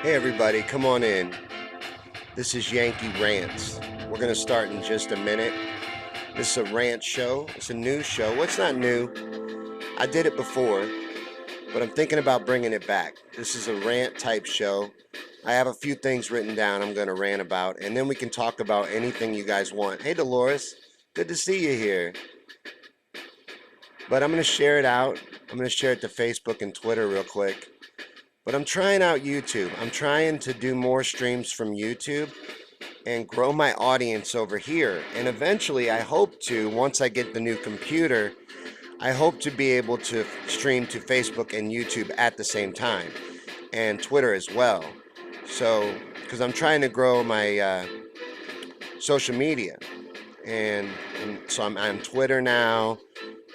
Hey everybody, come on in. This is Yankey Rants. We're going to start in just a minute. This is a rant show. It's a new show. Well, it's not new. I did it before, but I'm thinking about bringing it back. This is a rant type show. I have a few things written down I'm going to rant about, and then we can talk about anything you guys want. Hey Dolores, good to see you here. But I'm going to share it out. I'm going to share it to Facebook and Twitter real quick. But I'm trying out YouTube. I'm trying to do more streams from YouTube and grow my audience over here. And eventually, I hope to, once I get the new computer, I hope to be able to stream to Facebook and YouTube at the same time, and Twitter as well. So, because I'm trying to grow my social media, and so I'm on Twitter now.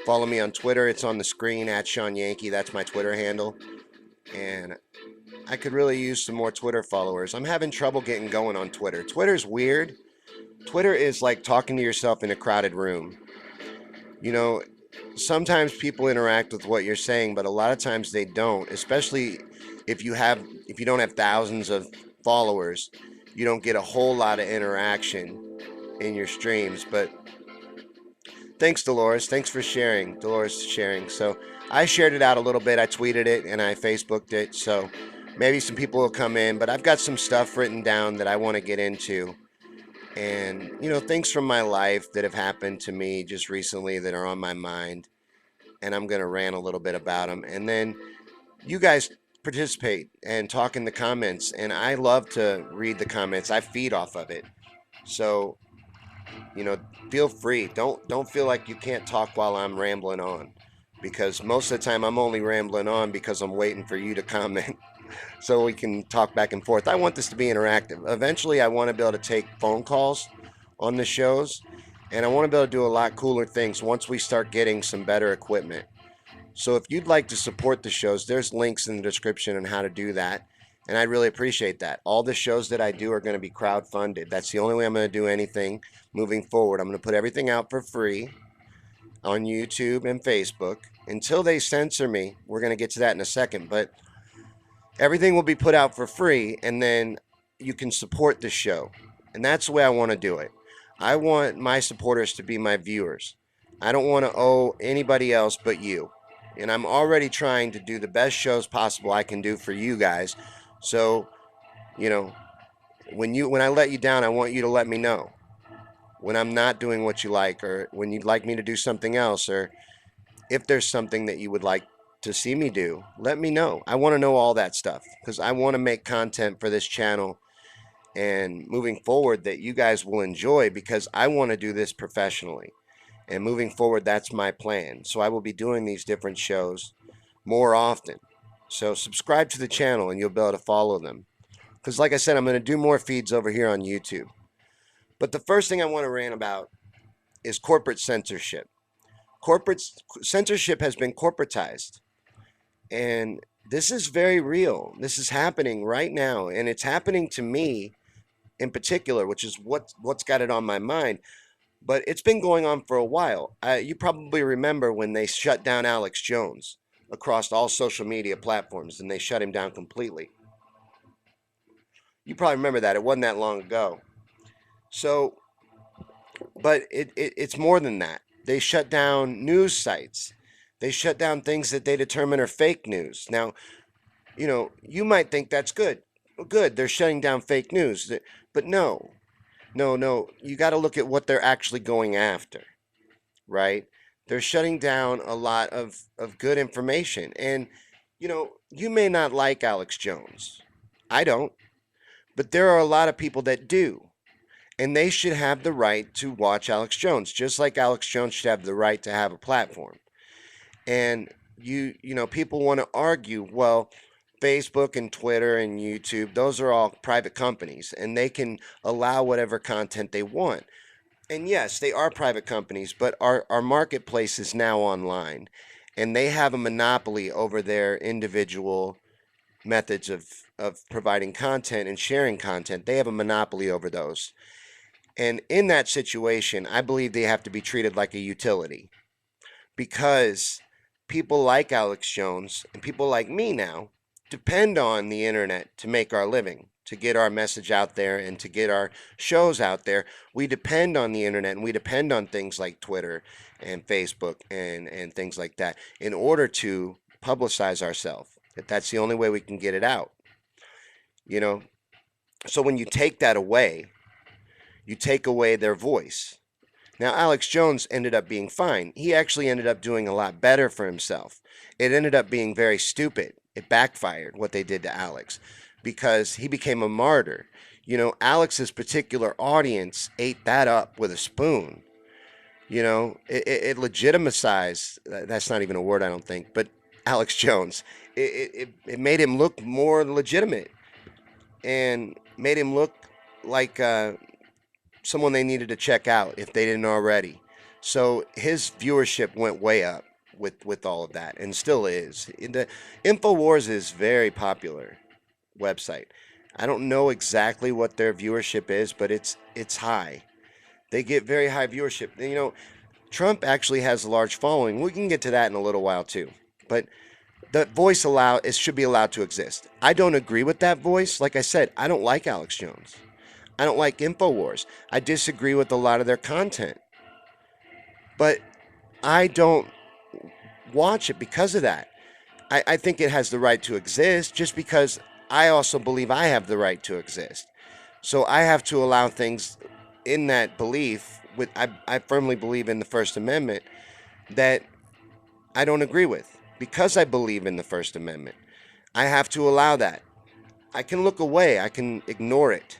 Follow me on Twitter. It's on the screen at Shawn Yankey. That's my Twitter handle. And I could really use some more Twitter followers. I'm having trouble getting going on Twitter. Twitter's weird. Twitter is like talking to yourself in a crowded room. You know, sometimes people interact with what you're saying, but a lot of times they don't, especially if you don't have thousands of followers, you don't get a whole lot of interaction in your streams. But thanks, Dolores. Thanks for sharing. Dolores sharing. So I shared it out a little bit. I tweeted it and I Facebooked it. So maybe some people will come in, but I've got some stuff written down that I want to get into. And, things from my life that have happened to me just recently that are on my mind. And I'm going to rant a little bit about them. And then you guys participate and talk in the comments. And I love to read the comments. I feed off of it. So, you know, feel free. Don't feel like you can't talk while I'm rambling on, because most of the time I'm only rambling on because I'm waiting for you to comment so we can talk back and forth. I want this to be interactive. Eventually, I want to be able to take phone calls on the shows, and I want to be able to do a lot cooler things once we start getting some better equipment. So if you'd like to support the shows, there's links in the description on how to do that. And I'd really appreciate that. All the shows that I do are going to be crowd-funded. That's the only way I'm going to do anything moving forward. I'm going to put everything out for free on YouTube and Facebook until they censor me. We're going to get to that in a second. But everything will be put out for free, and then you can support the show. And that's the way I want to do it. I want my supporters to be my viewers. I don't want to owe anybody else but you. And I'm already trying to do the best shows possible I can do for you guys. So, you know, when I let you down, I want you to let me know. When I'm not doing what you like, or when you'd like me to do something else, or if there's something that you would like to see me do, let me know. I want to know all that stuff because I want to make content for this channel and moving forward that you guys will enjoy, because I want to do this professionally. And moving forward, that's my plan. So I will be doing these different shows more often. So subscribe to the channel and you'll be able to follow them. Because like I said, I'm going to do more feeds over here on YouTube. But the first thing I want to rant about is corporate censorship. Corporate censorship has been corporatized. And this is very real. This is happening right now. And it's happening to me in particular, which is what's got it on my mind. But it's been going on for a while. You probably remember when they shut down Alex Jones across all social media platforms, and they shut him down completely. You probably remember that. It wasn't that long ago. So, but it's more than that. They shut down news sites. They shut down things that they determine are fake news. Now, you might think that's good. Well, good, they're shutting down fake news. But no, no, no. You got to look at what they're actually going after, right? They're shutting down a lot of good information. And, you may not like Alex Jones. I don't. But there are a lot of people that do. And they should have the right to watch Alex Jones, just like Alex Jones should have the right to have a platform. And people want to argue, well, Facebook and Twitter and YouTube, those are all private companies, and they can allow whatever content they want. And yes, they are private companies, but our marketplace is now online, and they have a monopoly over their individual methods of providing content and sharing content. They have a monopoly over those. And in that situation, I believe they have to be treated like a utility, because people like Alex Jones and people like me now depend on the internet to make our living, to get our message out there and to get our shows out there. We depend on the internet and we depend on things like Twitter and Facebook and things like that in order to publicize ourselves. That's the only way we can get it out, you know? So when you take that away, you take away their voice. Now, Alex Jones ended up being fine. He actually ended up doing a lot better for himself. It ended up being very stupid. It backfired what they did to Alex because he became a martyr. Alex's particular audience ate that up with a spoon. It legitimized, that's not even a word, I don't think, but Alex Jones. It made him look more legitimate and made him look like someone they needed to check out if they didn't already. So his viewership went way up with all of that, and still is. The Infowars is very popular website. I don't know exactly what their viewership is, but it's high. They get very high viewership. Trump actually has a large following. We can get to that in a little while too. But the voice should be allowed to exist. I don't agree with that voice. Like I said, I don't like Alex Jones. I don't like Infowars. I disagree with a lot of their content. But I don't watch it because of that. I think it has the right to exist just because I also believe I have the right to exist. So I have to allow things in that belief. I firmly believe in the First Amendment that I don't agree with. Because I believe in the First Amendment, I have to allow that. I can look away, I can ignore it,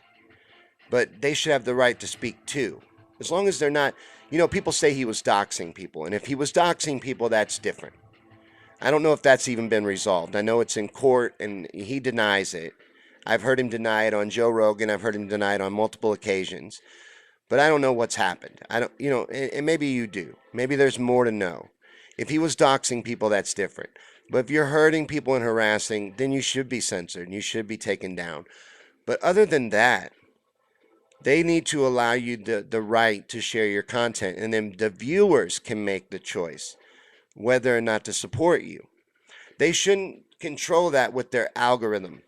but they should have the right to speak too. As long as they're not, people say he was doxing people, and if he was doxing people, that's different. I don't know if that's even been resolved. I know it's in court and he denies it. I've heard him deny it on Joe Rogan. I've heard him deny it on multiple occasions. But I don't know what's happened. I don't, and maybe you do. Maybe there's more to know. If he was doxing people, that's different. But if you're hurting people and harassing, then you should be censored and you should be taken down. But other than that, they need to allow you the right to share your content, and then the viewers can make the choice whether or not to support you. They shouldn't control that with their algorithm.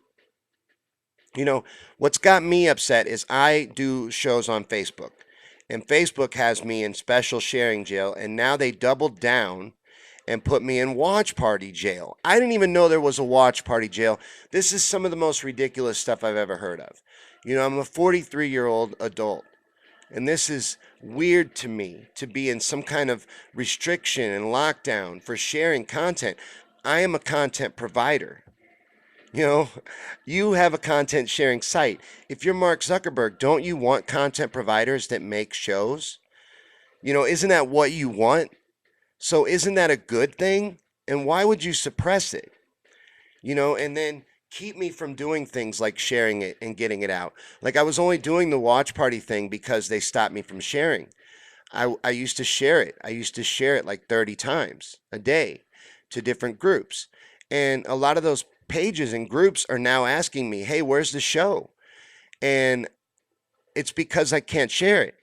What's got me upset is I do shows on Facebook, and Facebook has me in special sharing jail, and now they doubled down and put me in watch party jail. I didn't even know there was a watch party jail. This is some of the most ridiculous stuff I've ever heard of. I'm a 43-year-old adult, and this is weird to me to be in some kind of restriction and lockdown for sharing content. I am a content provider. You know, you have a content sharing site. If you're Mark Zuckerberg, don't you want content providers that make shows? Isn't that what you want? So isn't that a good thing? And why would you suppress it? And then keep me from doing things like sharing it and getting it out. Like I was only doing the watch party thing because they stopped me from sharing. I used to share it. I used to share it like 30 times a day to different groups. And a lot of those pages and groups are now asking me, hey, where's the show? And it's because I can't share it.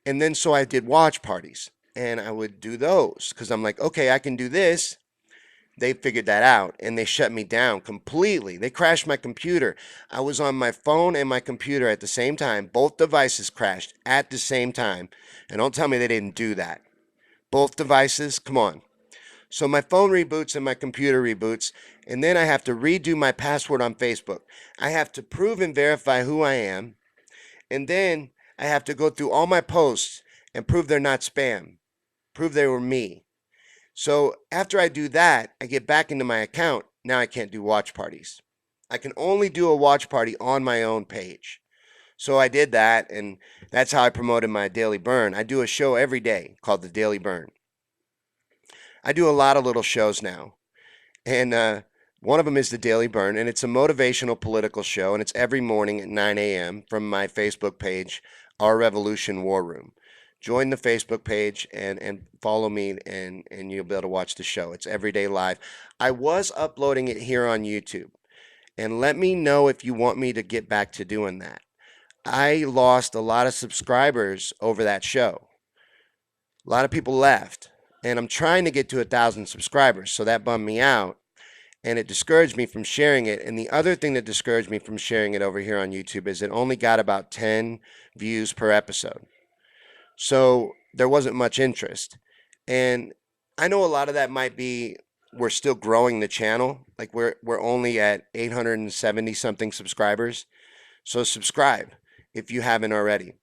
And then so I did watch parties and I would do those because I'm like, okay, I can do this. They figured that out and they shut me down completely. They crashed my computer. I was on my phone and my computer at the same time. Both devices crashed at the same time. And don't tell me they didn't do that. Both devices, come on. So my phone reboots and my computer reboots, and then I have to redo my password on Facebook. I have to prove and verify who I am, and then I have to go through all my posts and prove they're not spam, prove they were me. So after I do that, I get back into my account. Now I can't do watch parties. I can only do a watch party on my own page. So I did that, and that's how I promoted my Daily Burn. I do a show every day called the Daily Burn. I do a lot of little shows now, and one of them is the Daily Burn, and it's a motivational political show, and it's every morning at 9 a.m. from my Facebook page, Our Revolution War Room. Join the Facebook page and follow me, and you'll be able to watch the show. It's every day live. I was uploading it here on YouTube, and let me know if you want me to get back to doing that. I lost a lot of subscribers over that show. A lot of people left, and I'm trying to get to 1,000 subscribers, so that bummed me out. and it discouraged me from sharing it. And the other thing that discouraged me from sharing it over here on YouTube is it only got about 10 views per episode. So there wasn't much interest. And I know a lot of that might be we're still growing the channel. Like we're only at 870 something subscribers. So subscribe if you haven't already.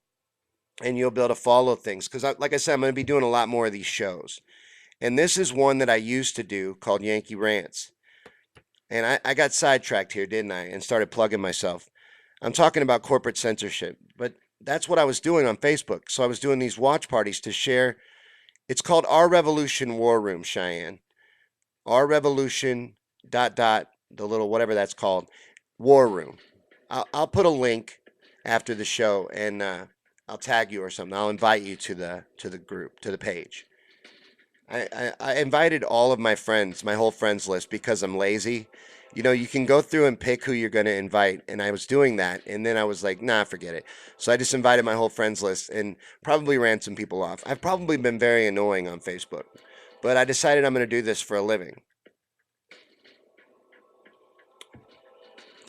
And you'll be able to follow things because like I said, I'm going to be doing a lot more of these shows. And this is one that I used to do called Yankey Rants. And I got sidetracked here, didn't I? And started plugging myself. I'm talking about corporate censorship, but that's what I was doing on Facebook. So I was doing these watch parties to share. It's called Our Revolution War Room, Cheyenne. Our Revolution dot dot the little whatever that's called War Room. I'll put a link after the show, and I'll tag you or something. I'll invite you to the group, to the page. I invited all of my friends, my whole friends list, because I'm lazy. You know, you can go through and pick who you're going to invite, and I was doing that, and then I was like, nah, forget it. So I just invited my whole friends list and probably ran some people off. I've probably been very annoying on Facebook, but I decided I'm going to do this for a living.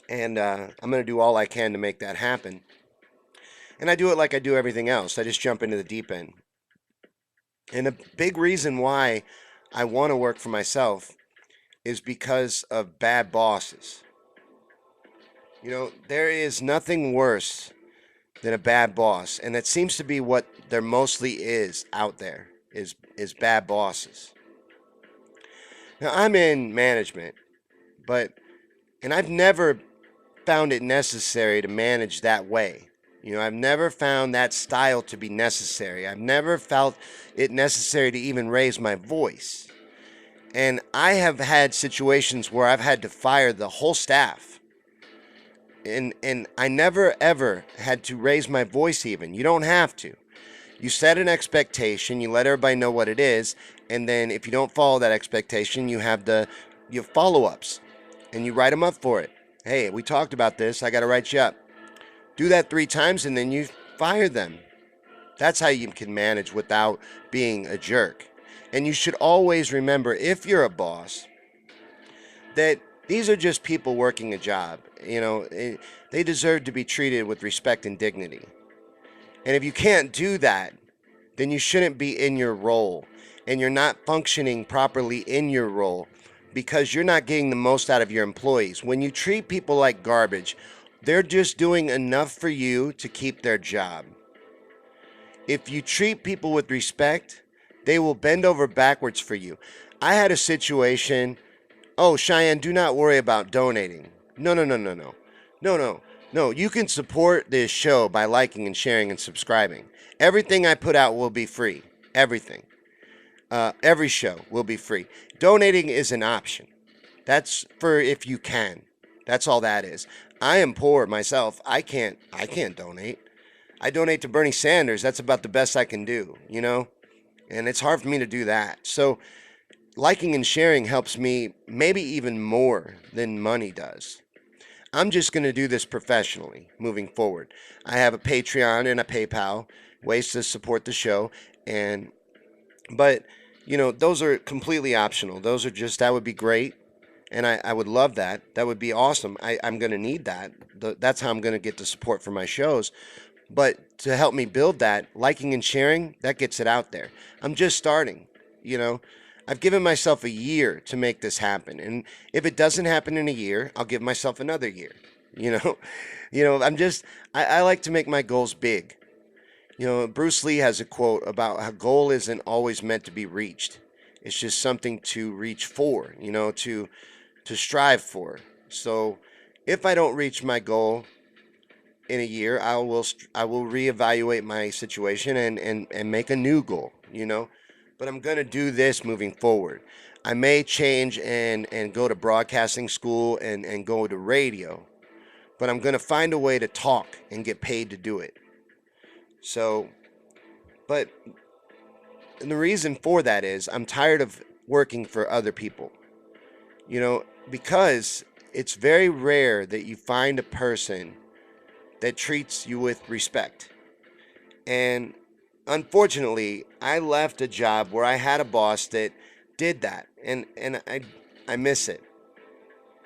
And I'm going to do all I can to make that happen. And I do it like I do everything else. I just jump into the deep end. And a big reason why I want to work for myself is because of bad bosses. You know, there is nothing worse than a bad boss, and that seems to be what there mostly is out there is bad bosses. Now, I'm in management, but and I've never found it necessary to manage that way. You know, I've never found that style to be necessary. I've never felt it necessary to even raise my voice. And I have had situations where I've had to fire the whole staff. And I never ever had to raise my voice even. You don't have to. You set an expectation, you let everybody know what it is, and then if you don't follow that expectation, you have follow-ups and you write them up for it. Hey, we talked about this, I got to write you up. Do that 3 times and then you fire them. That's how you can manage without being a jerk. And you should always remember, if you're a boss, that these are just people working a job. You know, they deserve to be treated with respect and dignity. And if you can't do that, then you shouldn't be in your role. And you're not functioning properly in your role because you're not getting the most out of your employees. When you treat people like garbage, they're just doing enough for you to keep their job. If you treat people with respect, they will bend over backwards for you. I had a situation. Oh, Cheyenne, do not worry about donating. No, no, no, no, no. No, no, no. You can support this show by liking and sharing and subscribing. Everything I put out will be free. Everything. Every show will be free. Donating is an option. That's for if you can. That's all that is. I am poor myself. I can't donate. I donate to Bernie Sanders. That's about the best I can do, you know? And it's hard for me to do that. So liking and sharing helps me maybe even more than money does. I'm just going to do this professionally moving forward. I have a Patreon and a PayPal, ways to support the show, and but you know, those are completely optional. Those are just, that would be great, and I would love that. That would be awesome. I'm going to need that. That's how I'm going to get the support for my shows. But to help me build that, liking and sharing, that gets it out there. I'm just starting, you know. I've given myself a year to make this happen. And if it doesn't happen in a year, I'll give myself another year. You know, I like to make my goals big. You know, Bruce Lee has a quote about how goal isn't always meant to be reached. It's just something to reach for, you know, to strive for. So if I don't reach my goal in a year, I will reevaluate my situation and make a new goal, you know. But I'm gonna do this moving forward. I may change and go to broadcasting school and go to radio, but I'm gonna find a way to talk and get paid to do it. So, but the reason for that is I'm tired of working for other people, you know, because it's very rare that you find a person that treats you with respect. And unfortunately, I left a job where I had a boss that did that, and I miss it.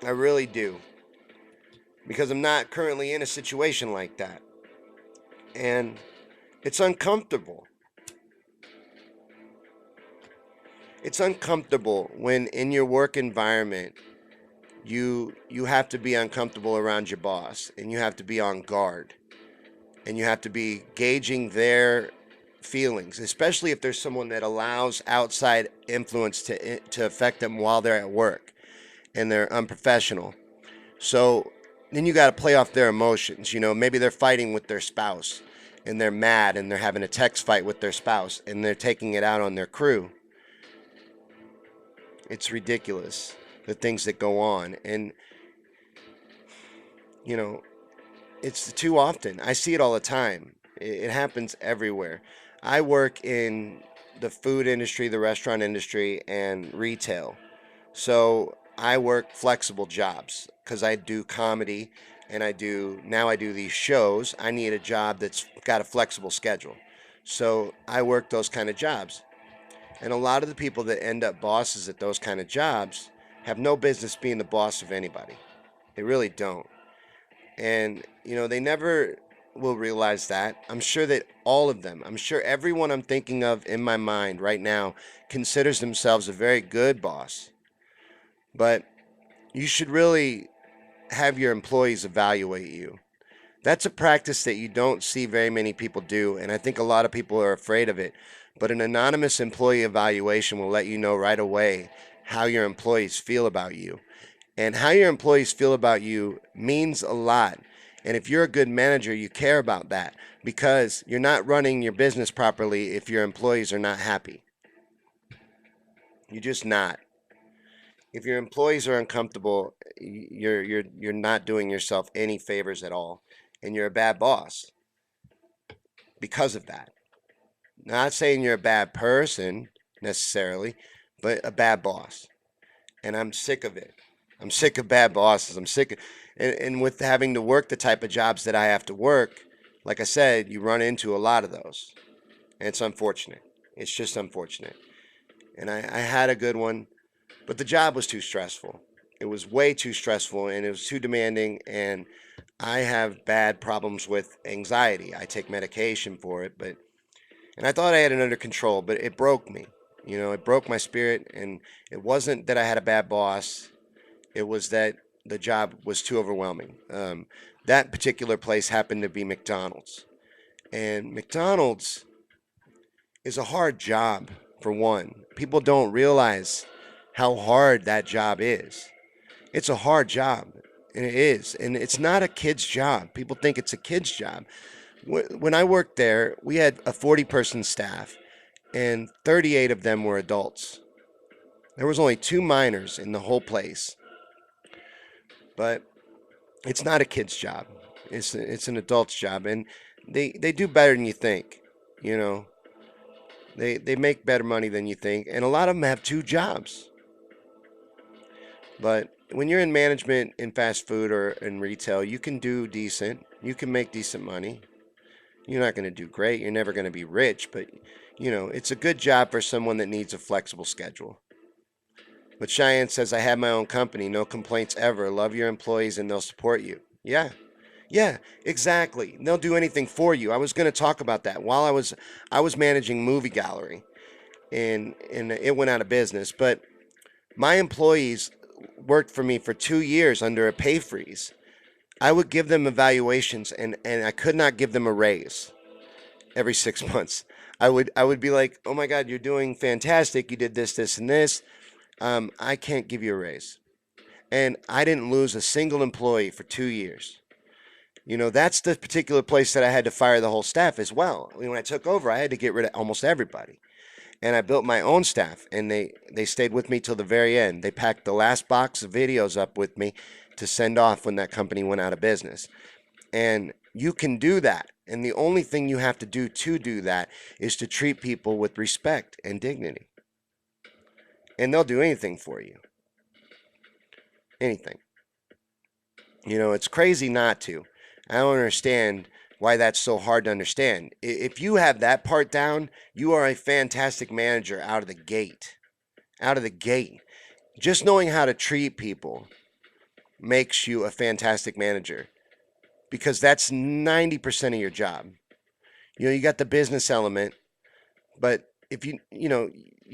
I really do. Because I'm not currently in a situation like that. And it's uncomfortable. It's uncomfortable when in your work environment you have to be uncomfortable around your boss and you have to be on guard and you have to be gauging their feelings, especially if there's someone that allows outside influence to affect them while they're at work and they're unprofessional. So then you got to play off their emotions. Maybe they're fighting with their spouse and they're mad and they're having a text fight with their spouse and they're taking it out on their crew. It's ridiculous, the things that go on. And, you know, it's too often. I see it all the time. It happens everywhere. I work in the food industry, the restaurant industry, and retail. So I work flexible jobs because I do comedy and I do these shows. I need a job that's got a flexible schedule. So I work those kind of jobs. And a lot of the people that end up bosses at those kind of jobs have no business being the boss of anybody. They really don't. And, they never will realize that. I'm sure that all of them, I'm sure everyone I'm thinking of in my mind right now considers themselves a very good boss. But you should really have your employees evaluate you. That's a practice that you don't see very many people do, and I think a lot of people are afraid of it. But an anonymous employee evaluation will let you know right away how your employees feel about you. And how your employees feel about you means a lot. And if you're a good manager, you care about that because you're not running your business properly if your employees are not happy. You're just not. If your employees are uncomfortable, you're not doing yourself any favors at all, and you're a bad boss because of that. Not saying you're a bad person necessarily, but a bad boss. And I'm sick of it. I'm sick of bad bosses. I'm sick of, and with having to work the type of jobs that I have to work, like I said, you run into a lot of those. And it's unfortunate. It's just unfortunate. And I had a good one, but the job was too stressful. It was way too stressful and it was too demanding. And I have bad problems with anxiety. I take medication for it, and I thought I had it under control, but it broke me. It broke my spirit. And it wasn't that I had a bad boss, it was that the job was too overwhelming. That particular place happened to be McDonald's. And McDonald's is a hard job, for one. People don't realize how hard that job is. It's a hard job, and it is. And it's not a kid's job. People think it's a kid's job. When I worked there, we had a 40-person staff, and 38 of them were adults. There was only 2 minors in the whole place. But it's not a kid's job. It's an adult's job, and they do better than you think. You know, they make better money than you think, and a lot of them have 2 jobs. But when you're in management in fast food or in retail, you can do decent. You can make decent money. You're not going to do great. You're never going to be rich, but it's a good job for someone that needs a flexible schedule. But Cheyenne says, I have my own company, no complaints ever. Love your employees and they'll support you. Yeah, yeah, exactly. They'll do anything for you. I was going to talk about that while I was managing movie gallery, and it went out of business. But my employees worked for me for 2 years under a pay freeze. I would give them evaluations, and I could not give them a raise every 6 months. I would be like, oh my God, you're doing fantastic. You did this, this, and this. I can't give you a raise. And I didn't lose a single employee for 2 years. That's the particular place that I had to fire the whole staff as well. When I took over, I had to get rid of almost everybody. And I built my own staff, and they stayed with me till the very end. They packed the last box of videos up with me to send off when that company went out of business. And you can do that. And the only thing you have to do that is to treat people with respect and dignity. And they'll do anything for you. Anything. It's crazy not to. I don't understand why that's so hard to understand. If you have that part down, you are a fantastic manager out of the gate. Out of the gate. Just knowing how to treat people makes you a fantastic manager because that's 90% of your job. You got the business element, but if you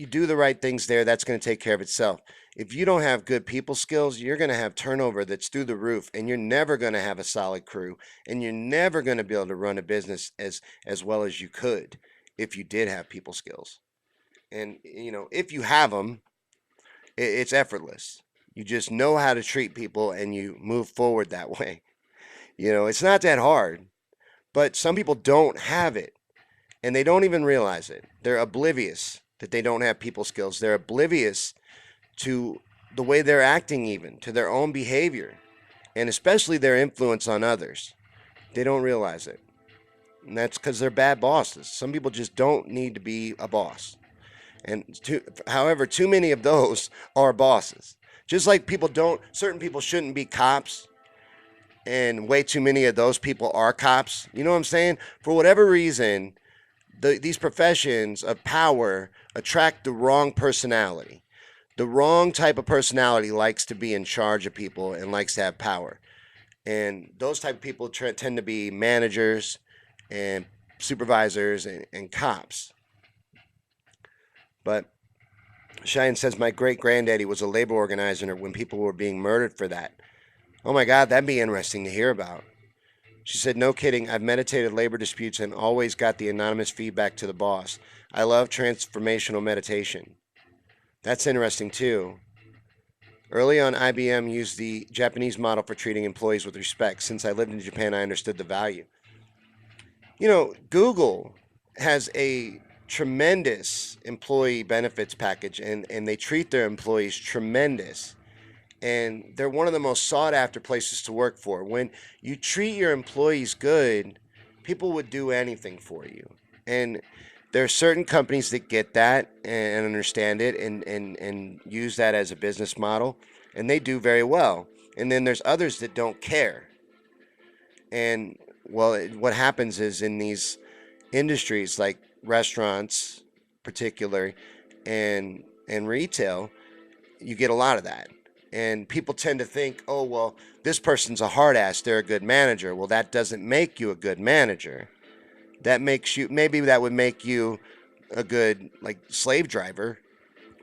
do the right things there, that's going to take care of itself. If you don't have good people skills, you're going to have turnover that's through the roof, and you're never going to have a solid crew, and you're never going to be able to run a business as well as you could if you did have people skills. And if you have them, it's effortless. You just know how to treat people, and you move forward that way. It's not that hard, but some people don't have it, and they don't even realize it. They're oblivious that they don't have people skills. They're oblivious to the way they're acting, even to their own behavior, and especially their influence on others. They don't realize it. And that's because they're bad bosses. Some people just don't need to be a boss. However, too many of those are bosses. Just like certain people shouldn't be cops, and way too many of those people are cops. You know what I'm saying? For whatever reason, these professions of power attract the wrong personality. The wrong type of personality likes to be in charge of people and likes to have power. And those type of people tend to be managers and supervisors and cops. But Cheyenne says, my great granddaddy was a labor organizer when people were being murdered for that. Oh my God, that'd be interesting to hear about. She said, no kidding, I've meditated labor disputes and always got the anonymous feedback to the boss. I love transformational meditation. That's interesting too. Early on, IBM used the Japanese model for treating employees with respect. Since I lived in Japan, I understood the value. Google has a tremendous employee benefits package, and they treat their employees tremendous. And they're one of the most sought after places to work for. When you treat your employees good, people would do anything for you. And there are certain companies that get that and understand it and use that as a business model, and they do very well. And then there's others that don't care. And well, what happens is in these industries like restaurants, particularly, and retail, you get a lot of that. And people tend to think, oh, well, this person's a hard ass, they're a good manager. Well, that doesn't make you a good manager. Maybe that would make you a good, like, slave driver,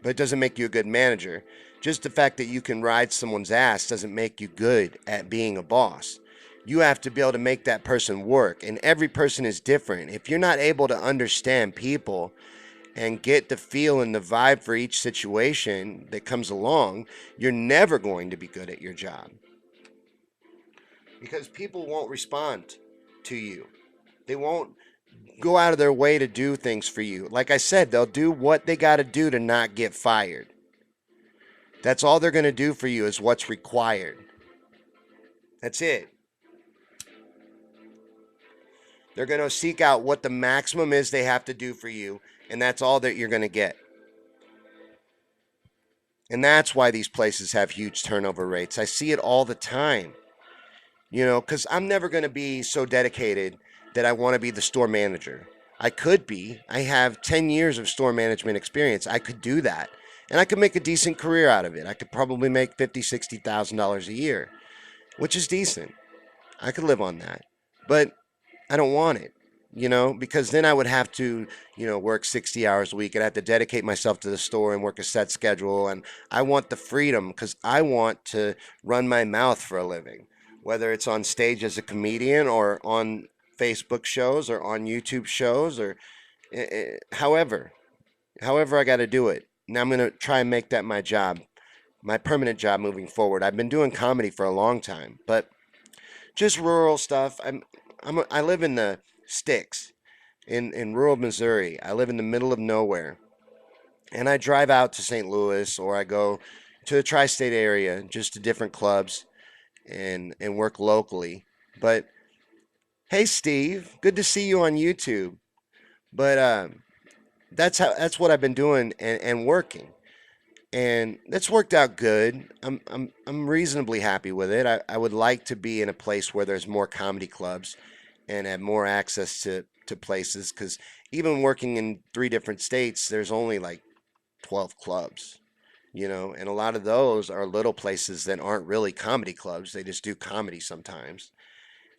but it doesn't make you a good manager. Just the fact that you can ride someone's ass doesn't make you good at being a boss. You have to be able to make that person work, and every person is different. If you're not able to understand people and get the feel and the vibe for each situation that comes along, you're never going to be good at your job. Because people won't respond to you. They won't go out of their way to do things for you. Like I said, they'll do what they got to do to not get fired. That's all they're going to do for you is what's required. That's it. They're going to seek out what the maximum is they have to do for you, and that's all that you're going to get. And that's why these places have huge turnover rates. I see it all the time. Because I'm never going to be so dedicated that I want to be the store manager. I could be. I have 10 years of store management experience. I could do that. And I could make a decent career out of it. I could probably make $50,000, $60,000 a year, which is decent. I could live on that. But I don't want it, because then I would have to, work 60 hours a week. I'd have to dedicate myself to the store and work a set schedule. And I want the freedom because I want to run my mouth for a living, whether it's on stage as a comedian or on Facebook shows or on YouTube shows or however I got to do it. Now I'm going to try and make that my job, my permanent job moving forward. I've been doing comedy for a long time, but just rural stuff. I live in the sticks in rural Missouri. I live in the middle of nowhere. And I drive out to St. Louis or I go to the tri-state area, just to different clubs and work locally. But hey, Steve, good to see you on YouTube. But that's what I've been doing and working. And that's worked out good. I'm reasonably happy with it. I would like to be in a place where there's more comedy clubs and have more access to places because even working in 3 different states, there's only like 12 clubs. and a lot of those are little places that aren't really comedy clubs. They just do comedy sometimes.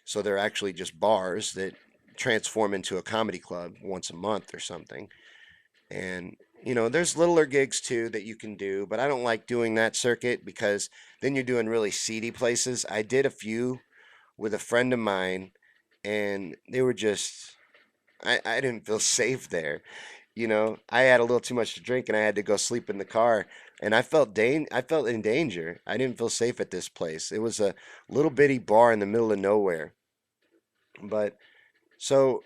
So they're actually just bars that transform into a comedy club once a month or something. And, there's littler gigs too that you can do, but I don't like doing that circuit because then you're doing really seedy places. I did a few with a friend of mine, and they were just, I didn't feel safe there. I had a little too much to drink and I had to go sleep in the car, and I felt in danger. I didn't feel safe at this place. It was a little bitty bar in the middle of nowhere. But so,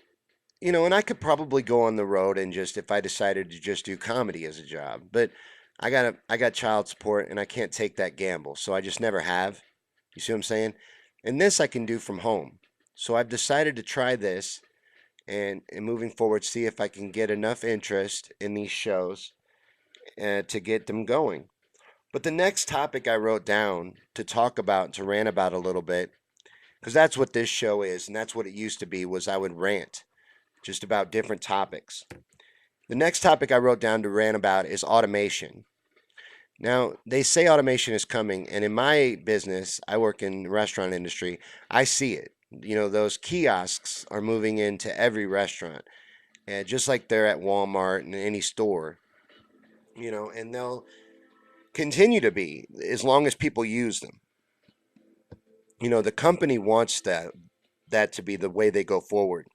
and I could probably go on the road and just if I decided to just do comedy as a job, but I got child support and I can't take that gamble. So I just never have. You see what I'm saying? And this I can do from home. So I've decided to try this and moving forward, see if I can get enough interest in these shows to get them going. But the next topic I wrote down to talk about, to rant about a little bit, because that's what this show is, and that's what it used to be, was I would rant just about different topics. The next topic I wrote down to rant about is automation. Now, they say automation is coming, and in my business, I work in the restaurant industry, I see it. Those kiosks are moving into every restaurant, and just like they're at Walmart and any store, and they'll continue to be as long as people use them. The company wants that to be the way they go forward.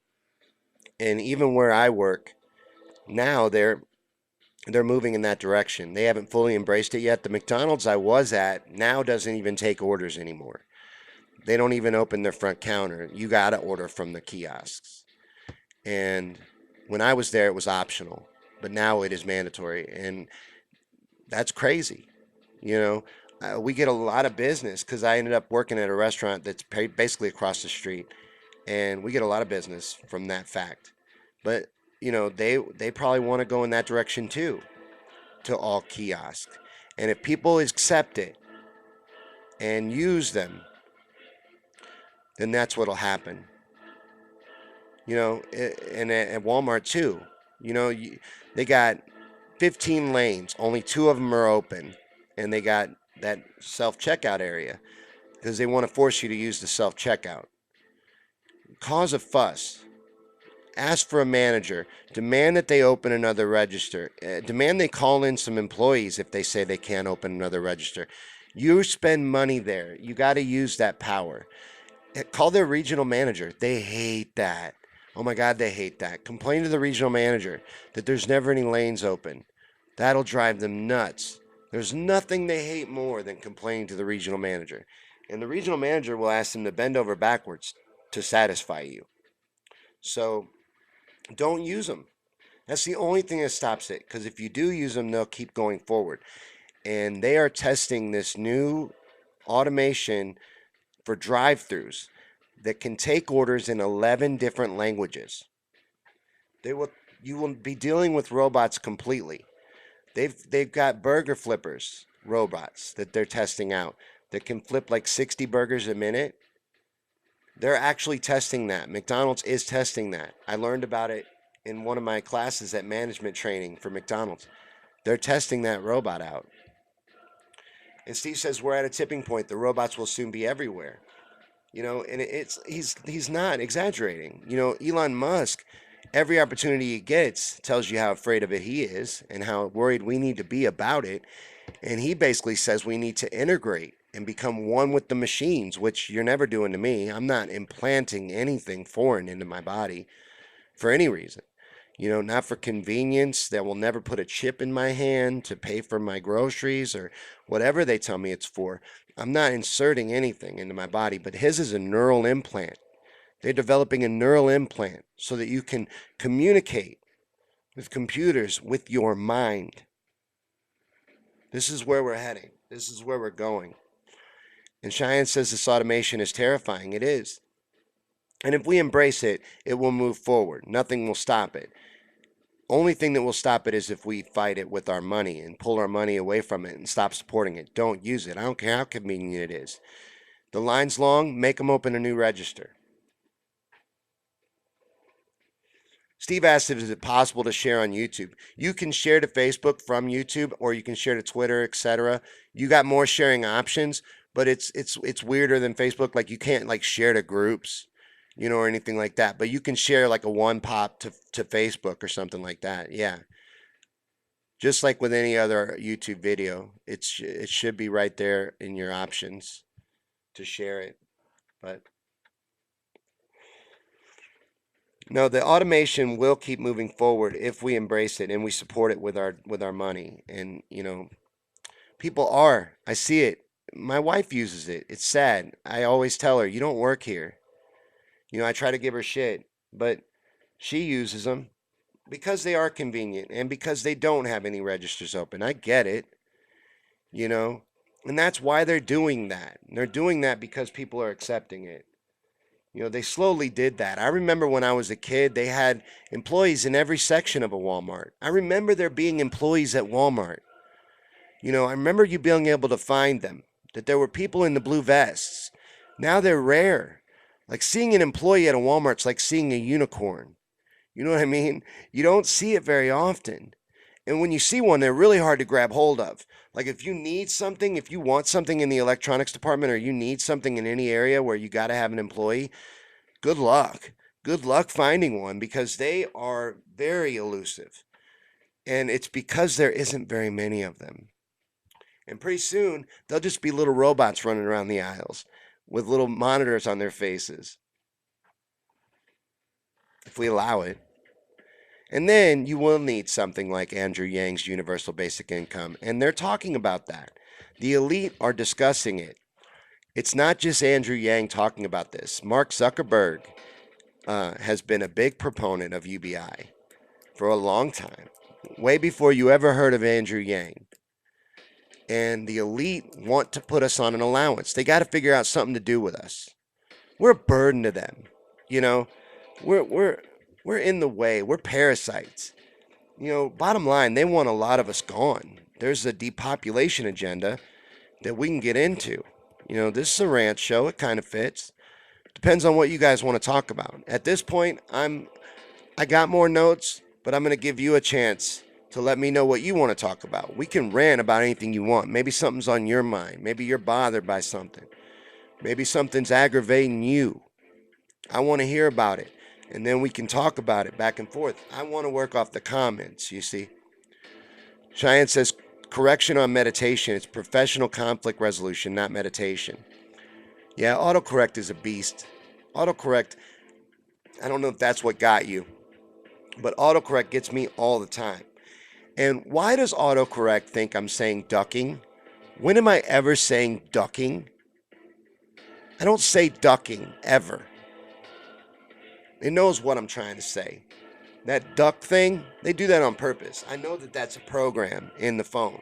And even where I work now, they're moving in that direction. They haven't fully embraced it yet. The McDonald's I was at now doesn't even take orders anymore. They don't even open their front counter. You got to order from the kiosks. And when I was there, it was optional, but now it is mandatory. And that's crazy. You know, we get a lot of business because I ended up working at a restaurant that's basically across the street, and we get a lot of business from that fact. But they probably want to go in that direction too, to all kiosks. And if people accept it and use them, then that's what'll happen. And at Walmart too. They got 15 lanes, only two of them are open, and they got that self checkout area because they want to force you to use the self checkout. Cause a fuss. Ask for a manager. Demand that they open another register. Demand they call in some employees if they say they can't open another register. You spend money there. You got to use that power. Call their regional manager. They hate that. Oh my God, they hate that. Complain to the regional manager that there's never any lanes open. That'll drive them nuts. There's nothing they hate more than complaining to the regional manager. And the regional manager will ask them to bend over backwards to satisfy you. So don't use them. That's the only thing that stops it. Because if you do use them, they'll keep going forward. And they are testing this new automation for drive-throughs that can take orders in 11 different languages. They will You will be dealing with robots completely. They've got burger flippers robots that they're testing out that can flip like 60 burgers a minute. They're actually testing that. McDonald's is testing that. I learned about it in one of my classes at management training for McDonald's. They're testing that robot out. And Steve says we're at a tipping point. The robots will soon be everywhere. And he's not exaggerating. Elon Musk, every opportunity he gets, tells you how afraid of it he is and how worried we need to be about it. And he basically says we need to integrate and become one with the machines, which you're never doing to me. I'm not implanting anything foreign into my body for any reason. Not for convenience. That will never put a chip in my hand to pay for my groceries or whatever they tell me it's for. I'm not inserting anything into my body, but his is a neural implant. They're developing a neural implant so that you can communicate with computers with your mind. This is where we're heading. This is where we're going. And Cheyenne says this automation is terrifying. It is. And if we embrace it, it will move forward. Nothing will stop it. Only thing that will stop it is if we fight it with our money and pull our money away from it and stop supporting it. Don't use it. I don't care how convenient it is. The line's long, make them open a new register. Steve asked if is it possible to share on YouTube. You can share to Facebook from YouTube, or you can share to Twitter, etc. You got more sharing options, but it's weirder than Facebook. Like you can't like share to groups, or anything like that. But you can share like a one pop to Facebook or something like that. Yeah, just like with any other YouTube video, it should be right there in your options to share it. But no, the automation will keep moving forward if we embrace it and we support it with our money. And people are. I see it. My wife uses it. It's sad. I always tell her, "You don't work here." I try to give her shit, but she uses them because they are convenient and because they don't have any registers open. I get it, you know. And that's why they're doing that. They're doing that because people are accepting it. They slowly did that. I remember when I was a kid, they had employees in every section of a Walmart. I remember there being employees at Walmart. I remember you being able to find them, that there were people in the blue vests. Now they're rare. Like seeing an employee at a Walmart's like seeing a unicorn. You know what I mean? You don't see it very often. And when you see one, they're really hard to grab hold of. Like if you need something, if you want something in the electronics department or you need something in any area where you got to have an employee, good luck. Good luck finding one because they are very elusive. And it's because there isn't very many of them. And pretty soon, they'll just be little robots running around the aisles with little monitors on their faces, if we allow it. And then you will need something like Andrew Yang's universal basic income. And they're talking about that. The elite are discussing it. It's not just Andrew Yang talking about this. Mark Zuckerberg has been a big proponent of UBI for a long time, way before you ever heard of Andrew Yang. And the elite want to put us on an allowance. They got to figure out something to do with us. We're a burden to them. You know, we're we're we're in the way. We're parasites. Bottom line, they want a lot of us gone. There's a depopulation agenda that we can get into. This is a rant show. It kind of fits. Depends on what you guys want to talk about. At this point, I got more notes, but I'm going to give you a chance to let me know what you want to talk about. We can rant about anything you want. Maybe something's on your mind. Maybe you're bothered by something. Maybe something's aggravating you. I want to hear about it. And then we can talk about it back and forth. I want to work off the comments, you see. Cheyenne says, correction on meditation. It's professional conflict resolution, not meditation. Yeah, autocorrect is a beast. Autocorrect, I don't know if that's what got you, but autocorrect gets me all the time. And why does autocorrect think I'm saying ducking? When am I ever saying ducking? I don't say ducking, ever. It knows what I'm trying to say. That duck thing, they do that on purpose. I know that that's a program in the phone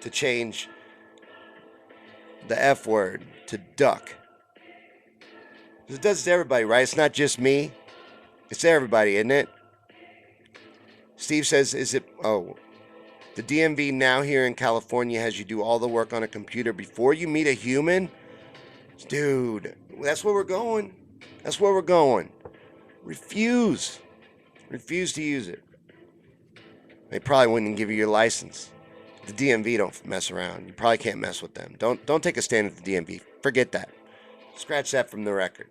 to change the F word to duck. It does to everybody, right? It's not just me. It's everybody, isn't it? Steve says, is it... Oh, the DMV now here in California has you do all the work on a computer before you meet a human? Dude, that's where we're going. That's where we're going. Refuse. Refuse to use it. They probably wouldn't give you your license. The DMV don't mess around. You probably can't mess with them. Don't take a stand at the DMV. Forget that. Scratch that from the record.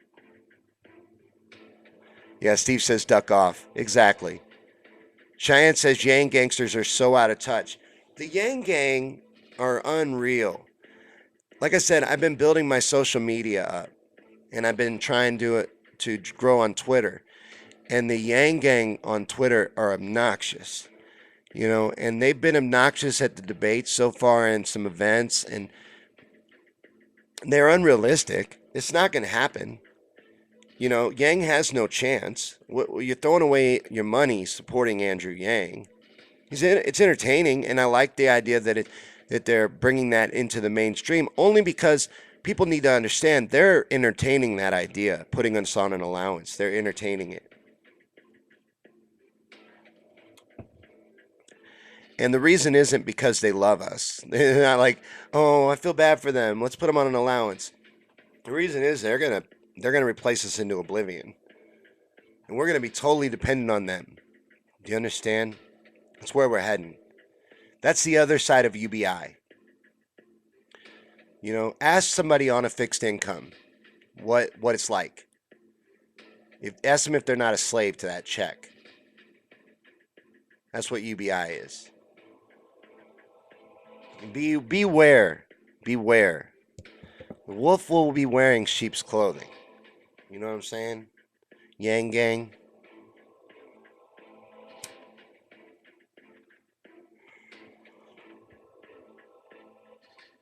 Yeah, Steve says duck off. Exactly. Cheyenne says Yang gangsters are so out of touch. The Yang gang are unreal. Like I said, I've been building my social media up, and I've been trying to grow on Twitter. And the Yang gang on Twitter are obnoxious, and they've been obnoxious at the debates so far and some events, and they're unrealistic. It's not going to happen. Yang has no chance. You're throwing away your money supporting Andrew Yang. It's entertaining, and I like the idea that they're bringing that into the mainstream, only because people need to understand they're entertaining that idea, putting us on an allowance. They're entertaining it. And the reason isn't because they love us. They're not like, oh, I feel bad for them. Let's put them on an allowance. The reason is they're gonna replace us into oblivion, and we're gonna be totally dependent on them. Do you understand? That's where we're heading. That's the other side of UBI. Ask somebody on a fixed income what it's like. Ask them if they're not a slave to that check. That's what UBI is. Beware. Beware. The wolf will be wearing sheep's clothing. You know what I'm saying? Yang gang.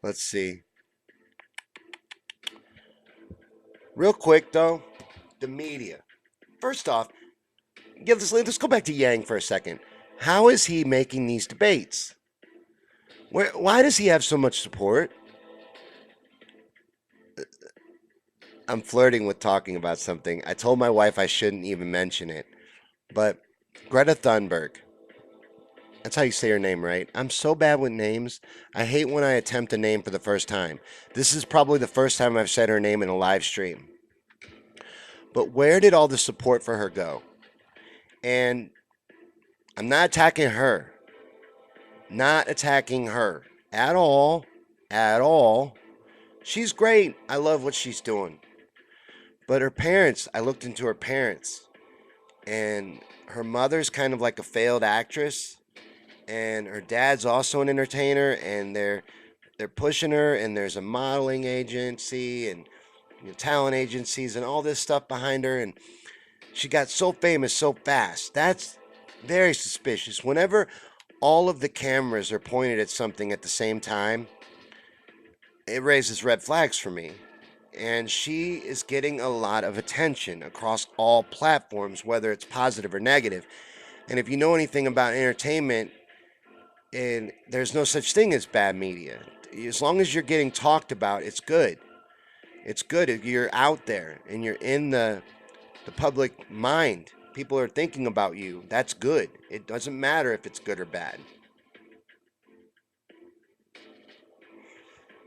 Let's see. Real quick though, the media. First off, let's go back to Yang for a second. How is he making these debates? Why does he have so much support? I'm flirting with talking about something. I told my wife I shouldn't even mention it, but Greta Thunberg. That's how you say her name, right? I'm so bad with names. I hate when I attempt a name for the first time. This is probably the first time I've said her name in a live stream. But where did all the support for her go? And I'm not attacking her. Not attacking her at all. At all. She's great. I love what she's doing. But her parents, I looked into her parents, and her mother's kind of like a failed actress, and her dad's also an entertainer, and they're pushing her, and there's a modeling agency and talent agencies and all this stuff behind her, and she got so famous so fast. That's very suspicious. Whenever all of the cameras are pointed at something at the same time, it raises red flags for me. And she is getting a lot of attention across all platforms, whether it's positive or negative. And if you know anything about entertainment, and there's no such thing as bad media. As long as you're getting talked about, it's good. It's good if you're out there and you're in the public mind. People are thinking about you. That's good. It doesn't matter if it's good or bad.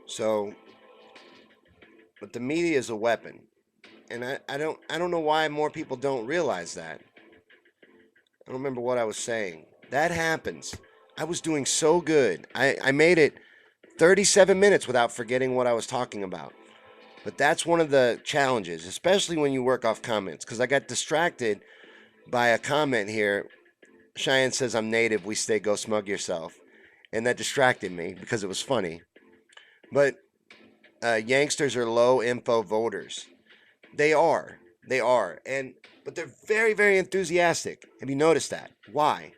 So, but the media is a weapon. And I don't know why more people don't realize that. I don't remember what I was saying. That happens. I was doing so good. I made it 37 minutes without forgetting what I was talking about. But that's one of the challenges, especially when you work off comments, because I got distracted by a comment here. Cheyenne says, I'm native, we stay, go smug yourself. And that distracted me because it was funny. But Yanksters are low info voters. They are. They are. But they're very, very enthusiastic. Have you noticed that? Why?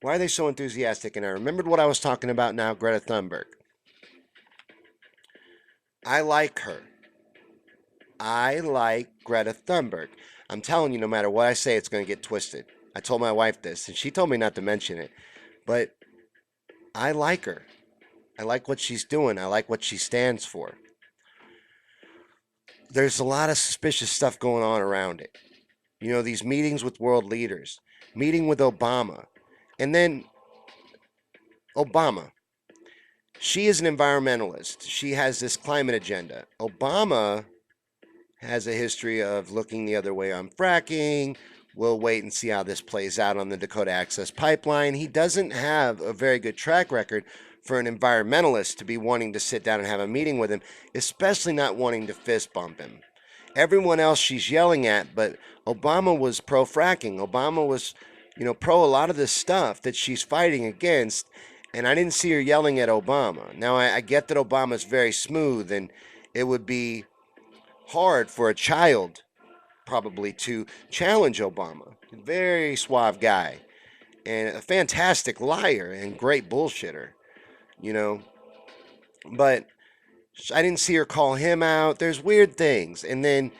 Why are they so enthusiastic? And I remembered what I was talking about now, Greta Thunberg. I like her. I like Greta Thunberg. I'm telling you, no matter what I say, it's going to get twisted. I told my wife this, and she told me not to mention it. But I like her. I like what she's doing. I like what she stands for. There's a lot of suspicious stuff going on around it. These meetings with world leaders, meeting with Obama. And then Obama. She is an environmentalist. She has this climate agenda. Obama has a history of looking the other way on fracking. We'll wait and see how this plays out on the Dakota Access Pipeline. He doesn't have a very good track record for an environmentalist to be wanting to sit down and have a meeting with him, especially not wanting to fist bump him. Everyone else she's yelling at, but Obama was pro fracking. Obama was, pro a lot of this stuff that she's fighting against, and I didn't see her yelling at Obama. Now, I get that Obama's very smooth, and it would be hard for a child probably to challenge Obama. Very suave guy and a fantastic liar and great bullshitter, you know. But I didn't see her call him out. There's weird things. And then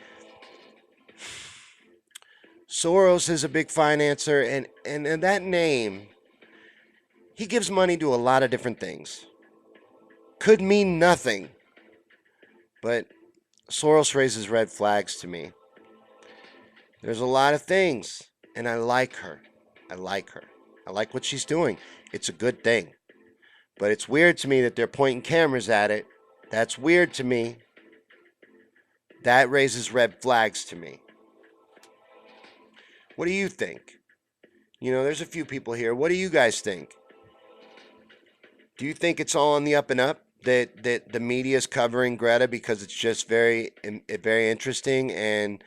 Soros is a big financer, and that name, he gives money to a lot of different things. Could mean nothing, but Soros raises red flags to me. There's a lot of things, and I like her. I like her. I like what she's doing. It's a good thing. But it's weird to me that they're pointing cameras at it. That's weird to me. That raises red flags to me. What do you think? There's a few people here. What do you guys think? Do you think it's all on the up and up? That the media is covering Greta because it's just very interesting, and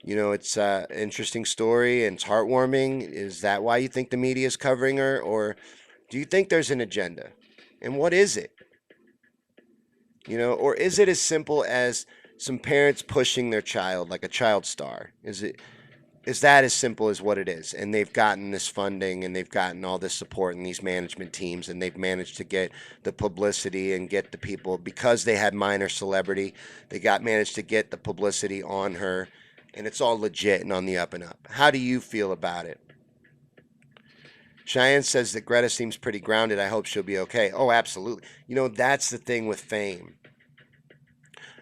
it's an interesting story and it's heartwarming. Is that why you think the media is covering her, or do you think there's an agenda? And what is it? Or is it as simple as some parents pushing their child like a child star? Is that as simple as what it is? And they've gotten this funding and they've gotten all this support and these management teams, and they've managed to get the publicity and get the people because they had minor celebrity. They got managed to get the publicity on her, and it's all legit and on the up and up. How do you feel about it? Cheyenne says that Greta seems pretty grounded. I hope she'll be okay. Oh, absolutely. That's the thing with fame.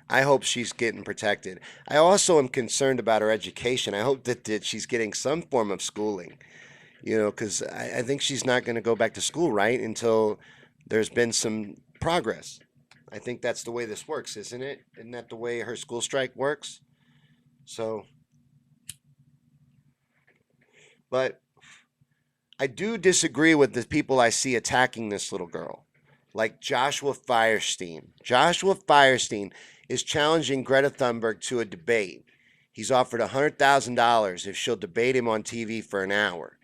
I hope she's getting protected. I also am concerned about her education. I hope that she's getting some form of schooling, because I think she's not going to go back to school, right, until there's been some progress. I think that's the way this works, isn't it? Isn't that the way her school strike works? So, but I do disagree with the people I see attacking this little girl, like Joshua Firestein. Joshua Firestein is challenging Greta Thunberg to a debate. He's offered $100,000 if she'll debate him on TV for an hour.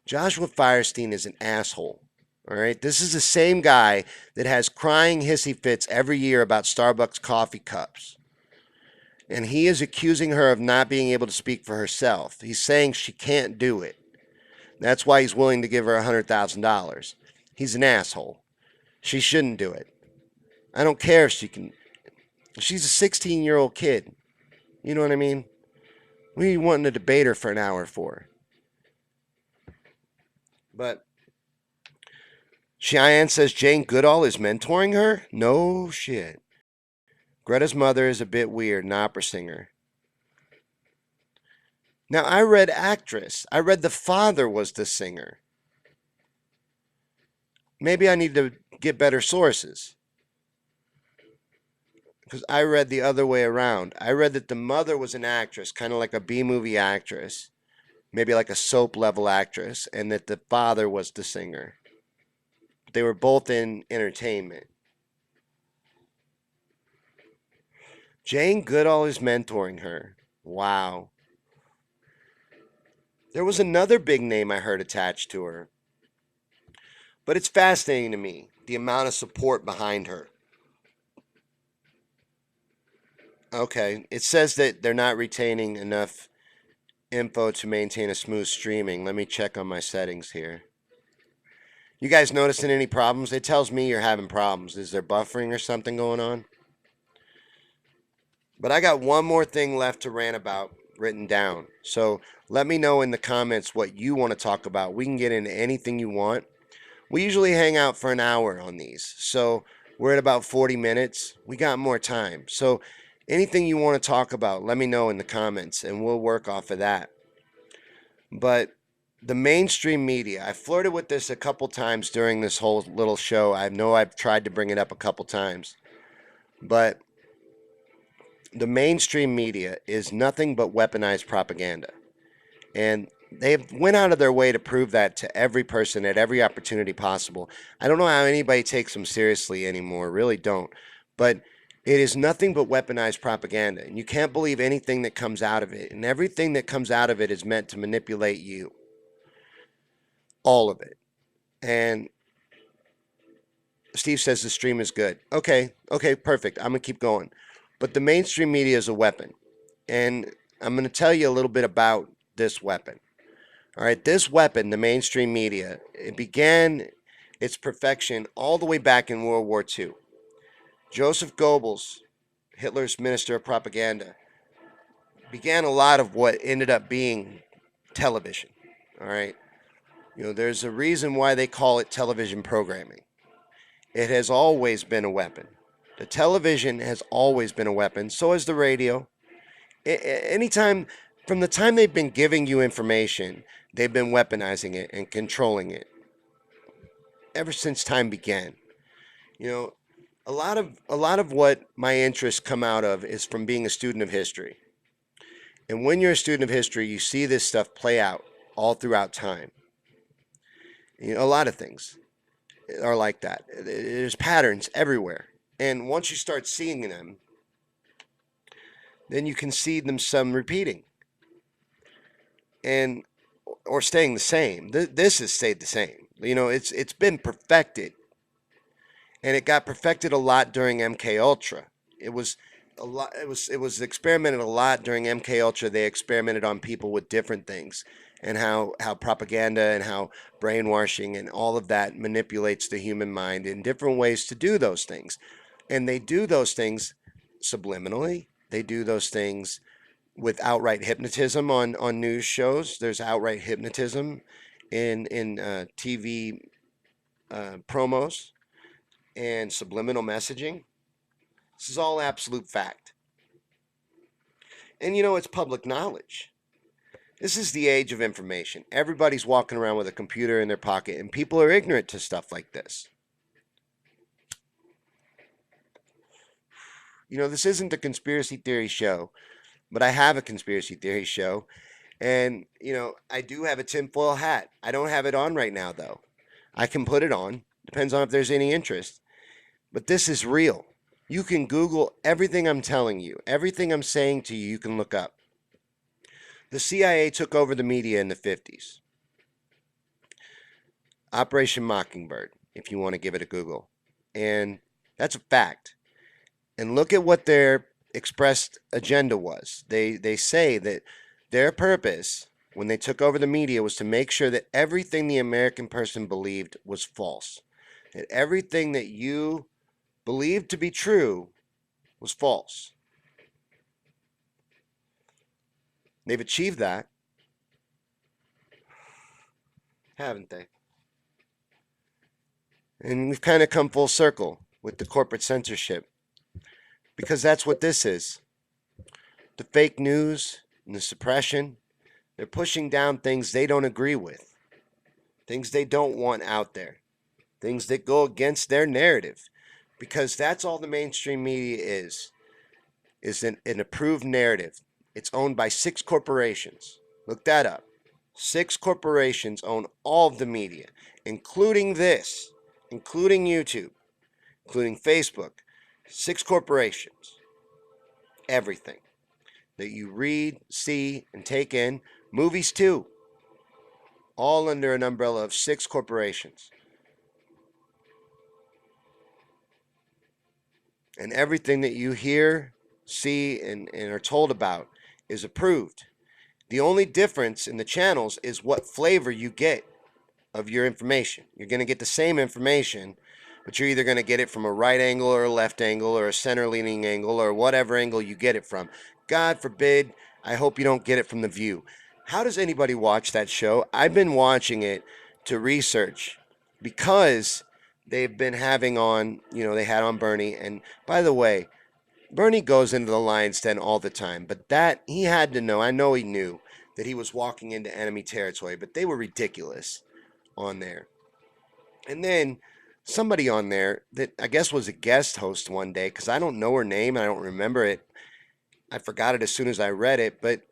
Joshua Firestein is an asshole. All right, this is the same guy that has crying hissy fits every year about Starbucks coffee cups. And he is accusing her of not being able to speak for herself. He's saying she can't do it. That's why he's willing to give her $100,000. He's an asshole. She shouldn't do it. I don't care if she can. She's a 16-year-old kid. You know what I mean? What are you wanting to debate her for an hour for? But Cheyenne says Jane Goodall is mentoring her? No shit. Greta's mother is a bit weird, an opera singer. Now, I read actress. I read the father was the singer. Maybe I need to get better sources. Because I read the other way around. I read that the mother was an actress, kind of like a B-movie actress, maybe like a soap level actress, and that the father was the singer. They were both in entertainment. Jane Goodall is mentoring her. Wow. There was another big name I heard attached to her. But it's fascinating to me, the amount of support behind her. Okay, it says that they're not retaining enough info to maintain a smooth streaming. Let me check on my settings here. You guys noticing any problems? It tells me you're having problems. Is there buffering or something going on? But I got one more thing left to rant about written down. So let me know in the comments what you want to talk about. We can get into anything you want. We usually hang out for an hour on these. So we're at about 40 minutes. We got more time. So anything you want to talk about, let me know in the comments and we'll work off of that. But the mainstream media, I flirted with this a couple times during this whole little show. I know I've tried to bring it up a couple times. But the mainstream media is nothing but weaponized propaganda. And they went out of their way to prove that to every person at every opportunity possible. I don't know how anybody takes them seriously anymore, really don't. But it is nothing but weaponized propaganda. And you can't believe anything that comes out of it. And everything that comes out of it is meant to manipulate you. All of it. And Steve says the stream is good. Okay, perfect. I'm going to keep going. But the mainstream media is a weapon. And I'm going to tell you a little bit about this weapon. All right, this weapon, the mainstream media, it began its perfection all the way back in World War II. Joseph Goebbels, Hitler's minister of propaganda, began a lot of what ended up being television. All right, there's a reason why they call it television programming. It has always been a weapon. The television has always been a weapon. So has the radio. Anytime, from the time they've been giving you information, they've been weaponizing it and controlling it. Ever since time began. A lot of what my interests come out of is from being a student of history. And when you're a student of history, you see this stuff play out all throughout time. You know, a lot of things are like that. There's patterns everywhere. And once you start seeing them, then you can see them some repeating and or staying the same. This has stayed the same. You know, it's been perfected, and it got perfected a lot during MK Ultra. It was a lot. It was experimented a lot during MK Ultra. They experimented on people with different things, and how propaganda and how brainwashing and all of that manipulates the human mind in different ways to do those things. And they do those things subliminally. They do those things with outright hypnotism on news shows. There's outright hypnotism in TV promos and subliminal messaging. This is all absolute fact. And you know, it's public knowledge. This is the age of information. Everybody's walking around with a computer in their pocket, and people are ignorant to stuff like this. You know, this isn't a conspiracy theory show, but I have a conspiracy theory show. And, you know, I do have a tinfoil hat. I don't have it on right now, though. I can put it on. Depends on if there's any interest. But this is real. You can Google everything I'm telling you. Everything I'm saying to you, you can look up. The CIA took over the media in the 50s. Operation Mockingbird, if you want to give it a Google. And that's a fact. And look at what their expressed agenda was. They say that their purpose when they took over the media was to make sure that everything the American person believed was false. That everything that you believed to be true was false. They've achieved that, haven't they? And we've kind of come full circle with the corporate censorship. Because that's what this is. The fake news and the suppression, they're pushing down things they don't agree with, things they don't want out there, things that go against their narrative. Because that's all the mainstream media is an approved narrative. It's owned by 6 corporations. Look that up. 6 corporations own all of the media, including this, including YouTube, including Facebook. 6 corporations. Everything that you read, see, and take in, movies too, all under an umbrella of 6 corporations. And everything that you hear, see, and are told about is approved. The only difference in the channels is what flavor you get of your information. You're going to get the same information, but you're either going to get it from a right angle or a left angle or a center leaning angle or whatever angle you get it from. God forbid, I hope you don't get it from The View. How does anybody watch that show? I've been watching it to research because they've been having on, you know, they had on Bernie. And by the way, Bernie goes into the lion's den all the time, but that he had to know. I know he knew that he was walking into enemy territory, but they were ridiculous on there. And then somebody on there that I guess was a guest host one day, because I don't know her name, I don't remember it. I forgot it as soon as I read it, but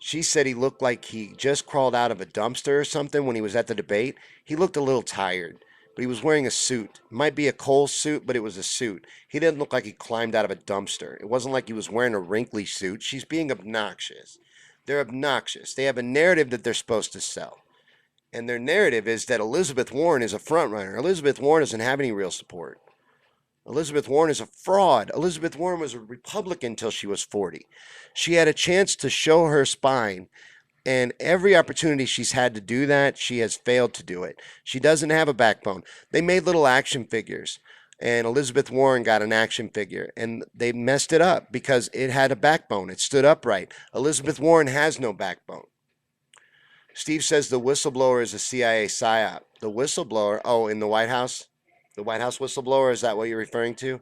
she said he looked like he just crawled out of a dumpster or something when he was at the debate. He looked a little tired, but he was wearing a suit. It might be a Kohl's suit, but it was a suit. He didn't look like he climbed out of a dumpster. It wasn't like he was wearing a wrinkly suit. She's being obnoxious. They're obnoxious. They have a narrative that they're supposed to sell. And their narrative is that Elizabeth Warren is a frontrunner. Elizabeth Warren doesn't have any real support. Elizabeth Warren is a fraud. Elizabeth Warren was a Republican until she was 40. She had a chance to show her spine, and every opportunity she's had to do that, she has failed to do it. She doesn't have a backbone. They made little action figures, and Elizabeth Warren got an action figure, and they messed it up because it had a backbone. It stood upright. Elizabeth Warren has no backbone. Steve says the whistleblower is a CIA psyop. The whistleblower, oh, in the White House? The White House whistleblower, is that what you're referring to?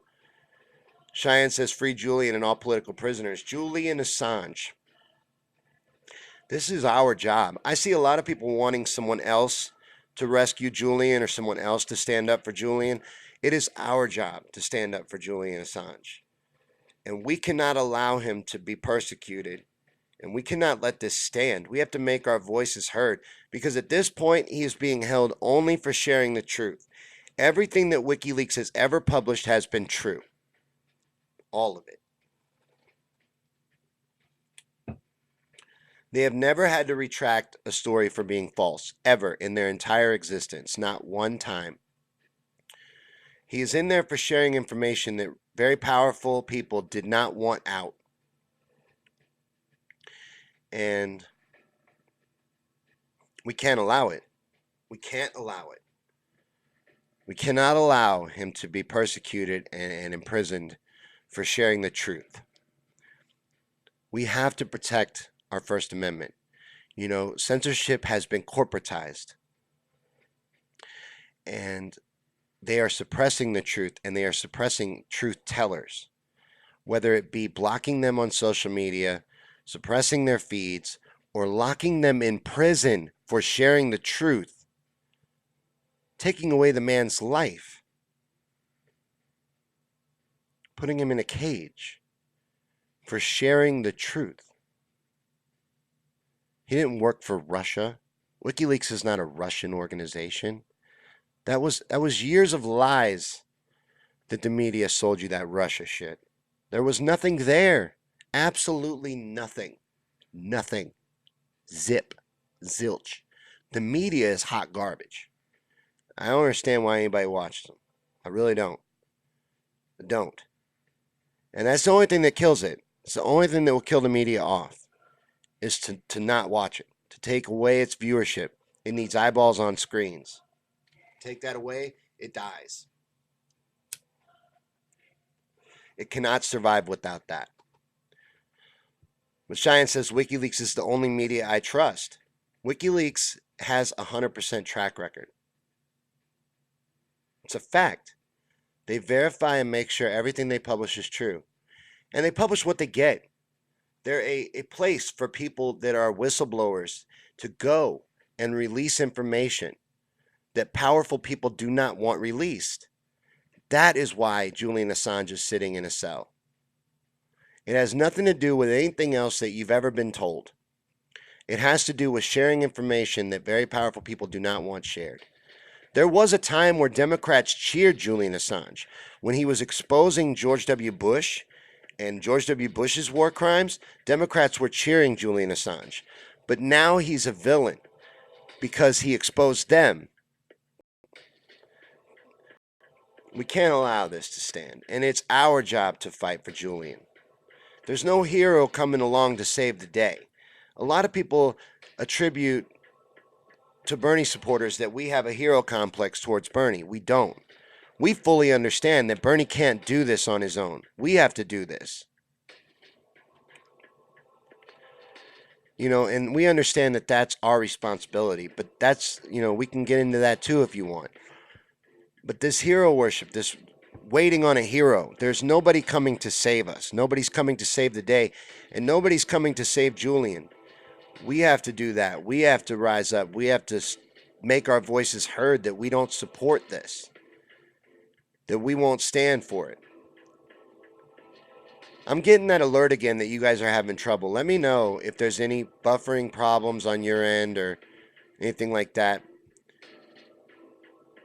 Cheyenne says free Julian and all political prisoners. Julian Assange. This is our job. I see a lot of people wanting someone else to rescue Julian or someone else to stand up for Julian. It is our job to stand up for Julian Assange. And we cannot allow him to be persecuted And we cannot let this stand. We have to make our voices heard, because at this point, he is being held only for sharing the truth. Everything that WikiLeaks has ever published has been true. All of it. They have never had to retract a story for being false, ever, in their entire existence. Not one time. He is in there for sharing information that very powerful people did not want out. And we can't allow it. We can't allow it. We cannot allow him to be persecuted and imprisoned for sharing the truth. We have to protect our First Amendment. You know, censorship has been corporatized, and they are suppressing the truth, and they are suppressing truth tellers, whether it be blocking them on social media, suppressing their feeds, or locking them in prison for sharing the truth, taking away the man's life, putting him in a cage for sharing the truth. He didn't work for Russia. WikiLeaks is not a Russian organization. That was years of lies that the media sold you, that Russia shit. There was nothing there. Absolutely nothing. Nothing. Zip. Zilch. The media is hot garbage. I don't understand why anybody watches them. I really don't. I don't. And that's the only thing that kills it. It's the only thing that will kill the media off, is to not watch it, to take away its viewership. It needs eyeballs on screens. Take that away, it dies. It cannot survive without that. But Cheyenne says WikiLeaks is the only media I trust. WikiLeaks has a 100% track record. It's a fact. They verify and make sure everything they publish is true. And they publish what they get. They're a place for people that are whistleblowers to go and release information that powerful people do not want released. That is why Julian Assange is sitting in a cell. It has nothing to do with anything else that you've ever been told. It has to do with sharing information that very powerful people do not want shared. There was a time where Democrats cheered Julian Assange. When he was exposing George W. Bush and George W. Bush's war crimes, Democrats were cheering Julian Assange. But now he's a villain because he exposed them. We can't allow this to stand, and it's our job to fight for Julian. There's no hero coming along to save the day. A lot of people attribute to Bernie supporters that we have a hero complex towards Bernie. We don't. We fully understand that Bernie can't do this on his own. We have to do this. You know, and we understand that that's our responsibility, but that's, you know, we can get into that too if you want. But this hero worship, this waiting on a hero, there's nobody coming to save us. Nobody's coming to save the day, and nobody's coming to save Julian. We have to do that. We have to rise up. We have to make our voices heard that we don't support this, that we won't stand for it. I'm getting that alert again that you guys are having trouble. Let me know if there's any buffering problems on your end or anything like that.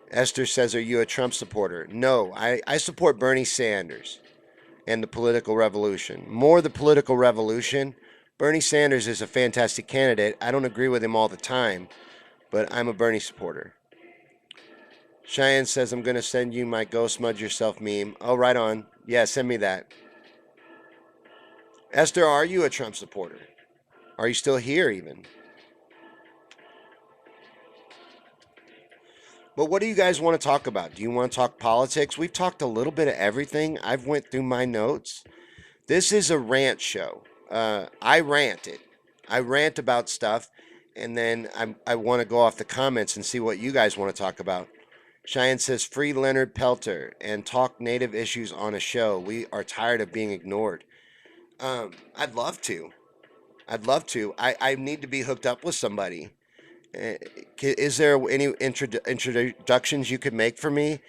Esther says, are you a Trump supporter? No, I support Bernie Sanders and the political revolution. More the political revolution. Bernie Sanders is a fantastic candidate. I don't agree with him all the time, but I'm a Bernie supporter. Cheyenne says, I'm going to send you my go smudge yourself meme. Oh, right on. Yeah, send me that. Esther, are you a Trump supporter? Are you still here even? But what do you guys want to talk about? Do you want to talk politics? We've talked a little bit of everything. I've went through my notes. This is a rant show. I rant it. I rant about stuff, and then I want to go off the comments and see what you guys want to talk about. Cheyenne says, free Leonard Pelter and talk native issues on a show. We are tired of being ignored. I'd love to. I'd love to. I need to be hooked up with somebody. Is there any introductions you could make for me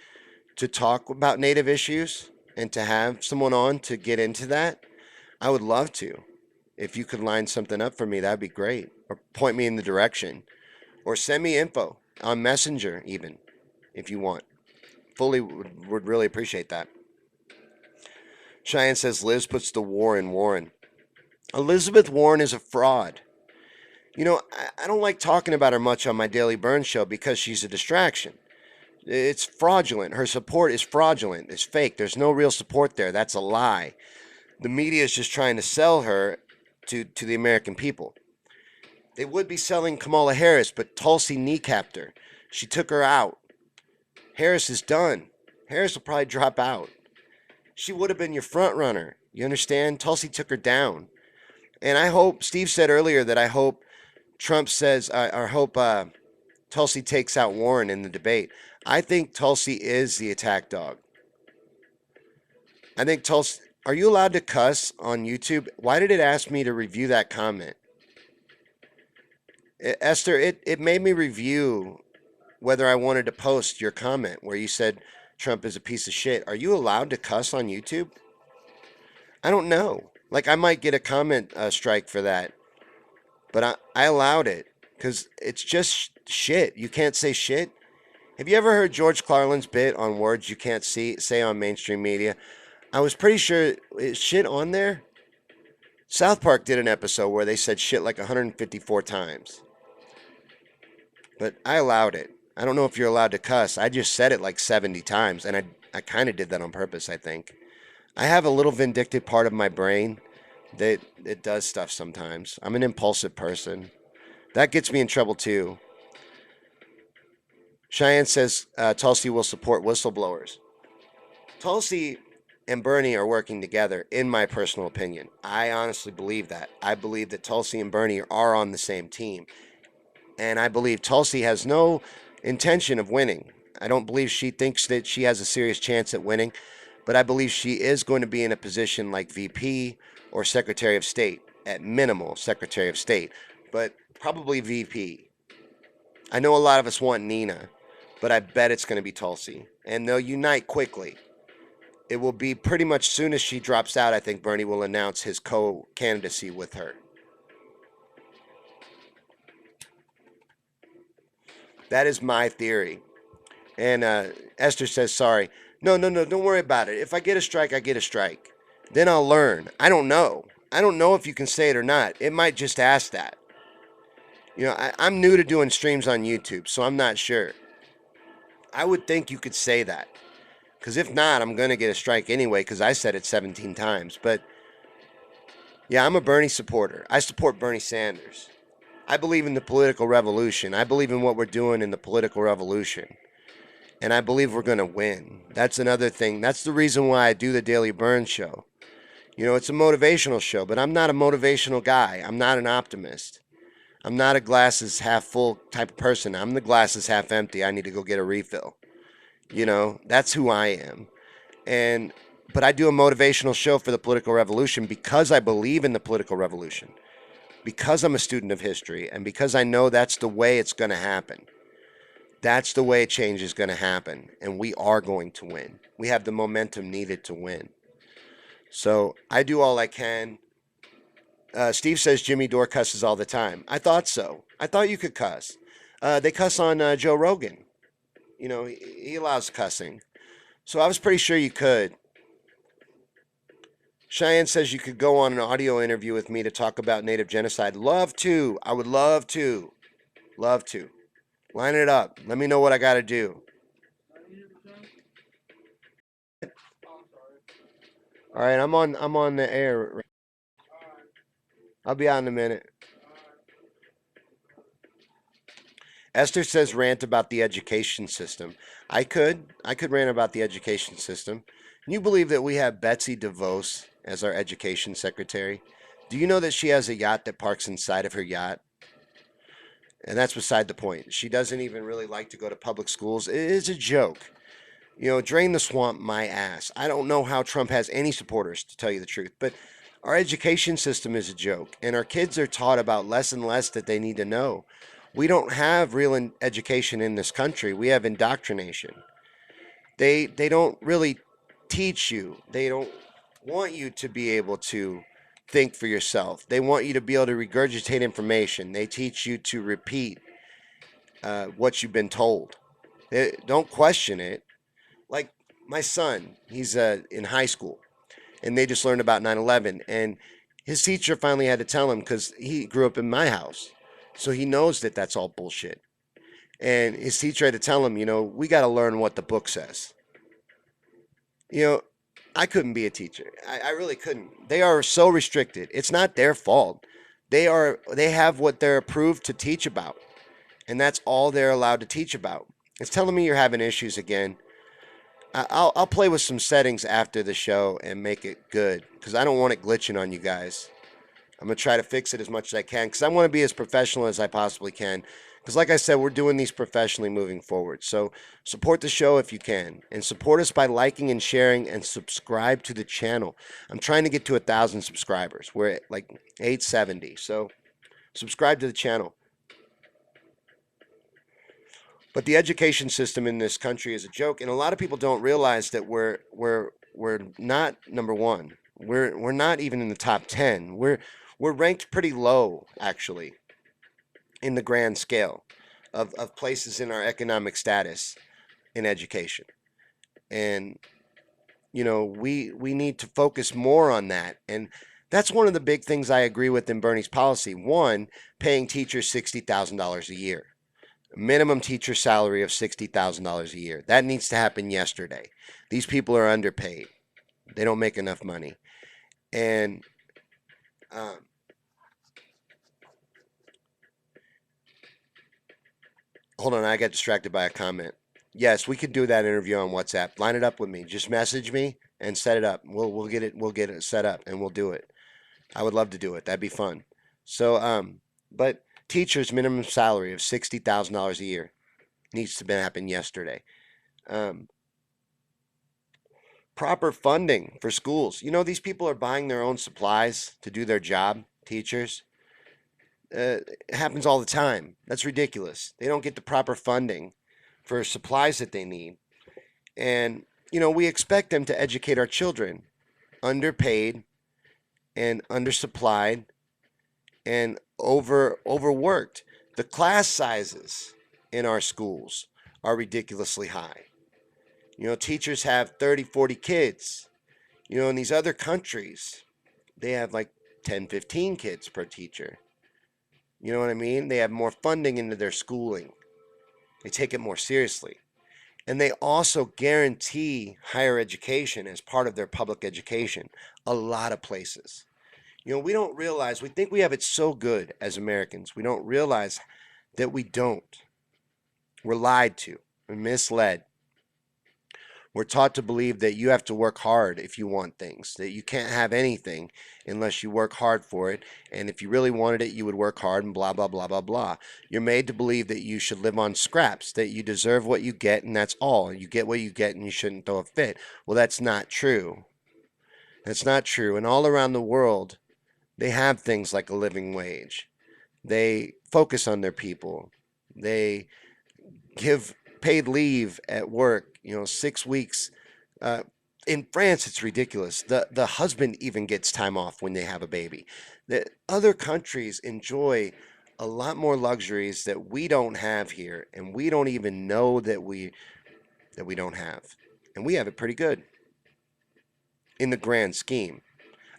to talk about native issues and to have someone on to get into that? I would love to. If you could line something up for me, that'd be great. Or point me in the direction. Or send me info on Messenger, even, if you want. Fully would really appreciate that. Cheyenne says Liz puts the war in Warren. Elizabeth Warren is a fraud. You know, I don't like talking about her much on my Daily Burn show because she's a distraction. It's fraudulent. Her support is fraudulent. It's fake. There's no real support there. That's a lie. The media is just trying to sell her to the American people. They would be selling Kamala Harris, but Tulsi kneecapped her. She took her out. Harris is done. Harris will probably drop out. She would have been your front runner. You understand? Tulsi took her down. And I hope, Steve said earlier that I hope Trump says, or hope Tulsi takes out Warren in the debate. I think Tulsi is the attack dog. I think Tulsi. Are you allowed to cuss on YouTube? Why did it ask me to review that comment? Esther, it made me review whether I wanted to post your comment where you said Trump is a piece of shit. Are you allowed to cuss on YouTube? I don't know. Like, I might get a comment strike for that, but I allowed it because it's just shit. You can't say shit. Have you ever heard George Carlin's bit on words you can't say on mainstream media? I was pretty sure is shit on there. South Park did an episode where they said shit like 154 times. But I allowed it. I don't know if you're allowed to cuss. I just said it like 70 times, and I kind of did that on purpose, I think. I have a little vindictive part of my brain that it does stuff sometimes. I'm an impulsive person. That gets me in trouble too. Cheyenne says Tulsi will support whistleblowers. Tulsi and Bernie are working together, in my personal opinion. I honestly believe that. I believe that Tulsi and Bernie are on the same team. And I believe Tulsi has no intention of winning. I don't believe she thinks that she has a serious chance at winning, but I believe she is going to be in a position like VP or Secretary of State, at minimal Secretary of State, but probably VP. I know a lot of us want Nina, but I bet it's going to be Tulsi, and they'll unite quickly. It will be pretty much soon as she drops out, I think Bernie will announce his co-candidacy with her. That is my theory. And Esther says, sorry. No, don't worry about it. If I get a strike, I get a strike. Then I'll learn. I don't know. I don't know if you can say it or not. It might just ask that. You know, I'm new to doing streams on YouTube, so I'm not sure. I would think you could say that. Because if not, I'm going to get a strike anyway, because I said it 17 times. But yeah, I'm a Bernie supporter. I support Bernie Sanders. I believe in the political revolution. I believe in what we're doing in the political revolution. And I believe we're going to win. That's another thing. That's the reason why I do the Daily Burn show. You know, it's a motivational show, but I'm not a motivational guy. I'm not an optimist. I'm not a glasses half full type of person. I'm the glasses half empty. I need to go get a refill. You know, that's who I am. But I do a motivational show for the political revolution because I believe in the political revolution. Because I'm a student of history and because I know that's the way it's going to happen. That's the way change is going to happen, and we are going to win. We have the momentum needed to win. So I do all I can. Steve says Jimmy Dore cusses all the time. I thought so. I thought you could cuss. They cuss on Joe Rogan. You know, he allows cussing. So I was pretty sure you could. Cheyenne says you could go on an audio interview with me to talk about native genocide. Love to. I would love to. Love to. Line it up. Let me know what I got to do. All right, I'm on the air. I'll be out in a minute. Esther says rant about the education system. I could rant about the education system. Can you believe that we have Betsy DeVos as our education secretary? Do you know that she has a yacht that parks inside of her yacht? And that's beside the point. She doesn't even really like to go to public schools. It is a joke. You know, drain the swamp, my ass. I don't know how Trump has any supporters, to tell you the truth, but our education system is a joke, and our kids are taught about less and less that they need to know. We don't have real education in this country. We have indoctrination. They don't really teach you. They don't want you to be able to think for yourself. They want you to be able to regurgitate information. They teach you to repeat what you've been told. They don't question it. Like my son, he's in high school, and they just learned about 9/11, and his teacher finally had to tell him because he grew up in my house, so he knows that that's all bullshit. And his teacher had to tell him, we got to learn what the book says. You know, I couldn't be a teacher. I really couldn't. They are so restricted. It's not their fault. They have what they're approved to teach about, and that's all they're allowed to teach about. It's telling me you're having issues again. I'll play with some settings after the show and make it good because I don't want it glitching on you guys. I'm going to try to fix it as much as I can because I want to be as professional as I possibly can. Because, like I said, we're doing these professionally moving forward. So, support the show if you can. And support us by liking and sharing and subscribe to the channel. I'm trying to get to 1,000 subscribers. We're at like 870. So, subscribe to the channel. But the education system in this country is a joke. And a lot of people don't realize that we're not number one. We're not even in the top 10. We're ranked pretty low, actually, in the grand scale of places in our economic status in education. And, we need to focus more on that. And that's one of the big things I agree with in Bernie's policy. One, paying teachers $60,000 a year. Minimum teacher salary of $60,000 a year. That needs to happen yesterday. These people are underpaid. They don't make enough money. And hold on, I got distracted by a comment. Yes, we could do that interview on WhatsApp. Line it up with me. Just message me and set it up. We'll get it set up and we'll do it. I would love to do it. That'd be fun. So but teachers minimum salary of $60,000 a year needs to happen yesterday. Proper funding for schools. These people are buying their own supplies to do their job, teachers. It happens all the time. That's ridiculous. They don't get the proper funding for supplies that they need. And, we expect them to educate our children. Underpaid and undersupplied and overworked. The class sizes in our schools are ridiculously high. Teachers have 30, 40 kids. In these other countries, they have like 10, 15 kids per teacher. You know what I mean? They have more funding into their schooling. They take it more seriously. And they also guarantee higher education as part of their public education. A lot of places. We don't realize, we think we have it so good as Americans. We don't realize that we don't. We're lied to. We're misled. We're taught to believe that you have to work hard if you want things, that you can't have anything unless you work hard for it. And if you really wanted it, you would work hard and blah, blah, blah, blah, blah. You're made to believe that you should live on scraps, that you deserve what you get and that's all. You get what you get and you shouldn't throw a fit. Well, that's not true. That's not true. And all around the world, they have things like a living wage. They focus on their people. They give paid leave at work, 6 weeks. In France, it's ridiculous. The husband even gets time off when they have a baby. The other countries enjoy a lot more luxuries that we don't have here, and we don't even know that we don't have. And we have it pretty good in the grand scheme.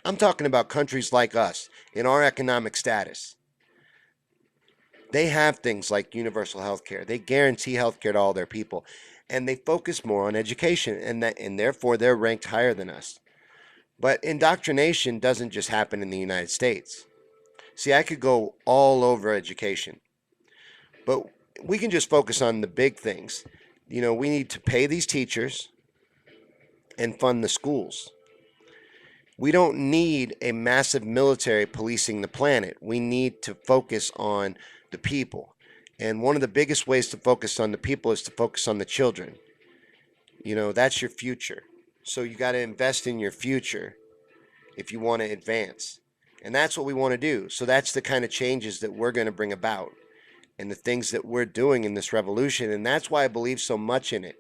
I'm talking about countries like us in our economic status. They have things like universal health care. They guarantee health care to all their people. And they focus more on education, and therefore they're ranked higher than us. But indoctrination doesn't just happen in the United States. See, I could go all over education. But we can just focus on the big things. We need to pay these teachers and fund the schools. We don't need a massive military policing the planet. We need to focus on the people. And one of the biggest ways to focus on the people is to focus on the children. That's your future. So you got to invest in your future if you want to advance. And that's what we want to do. So that's the kind of changes that we're going to bring about and the things that we're doing in this revolution. And that's why I believe so much in it.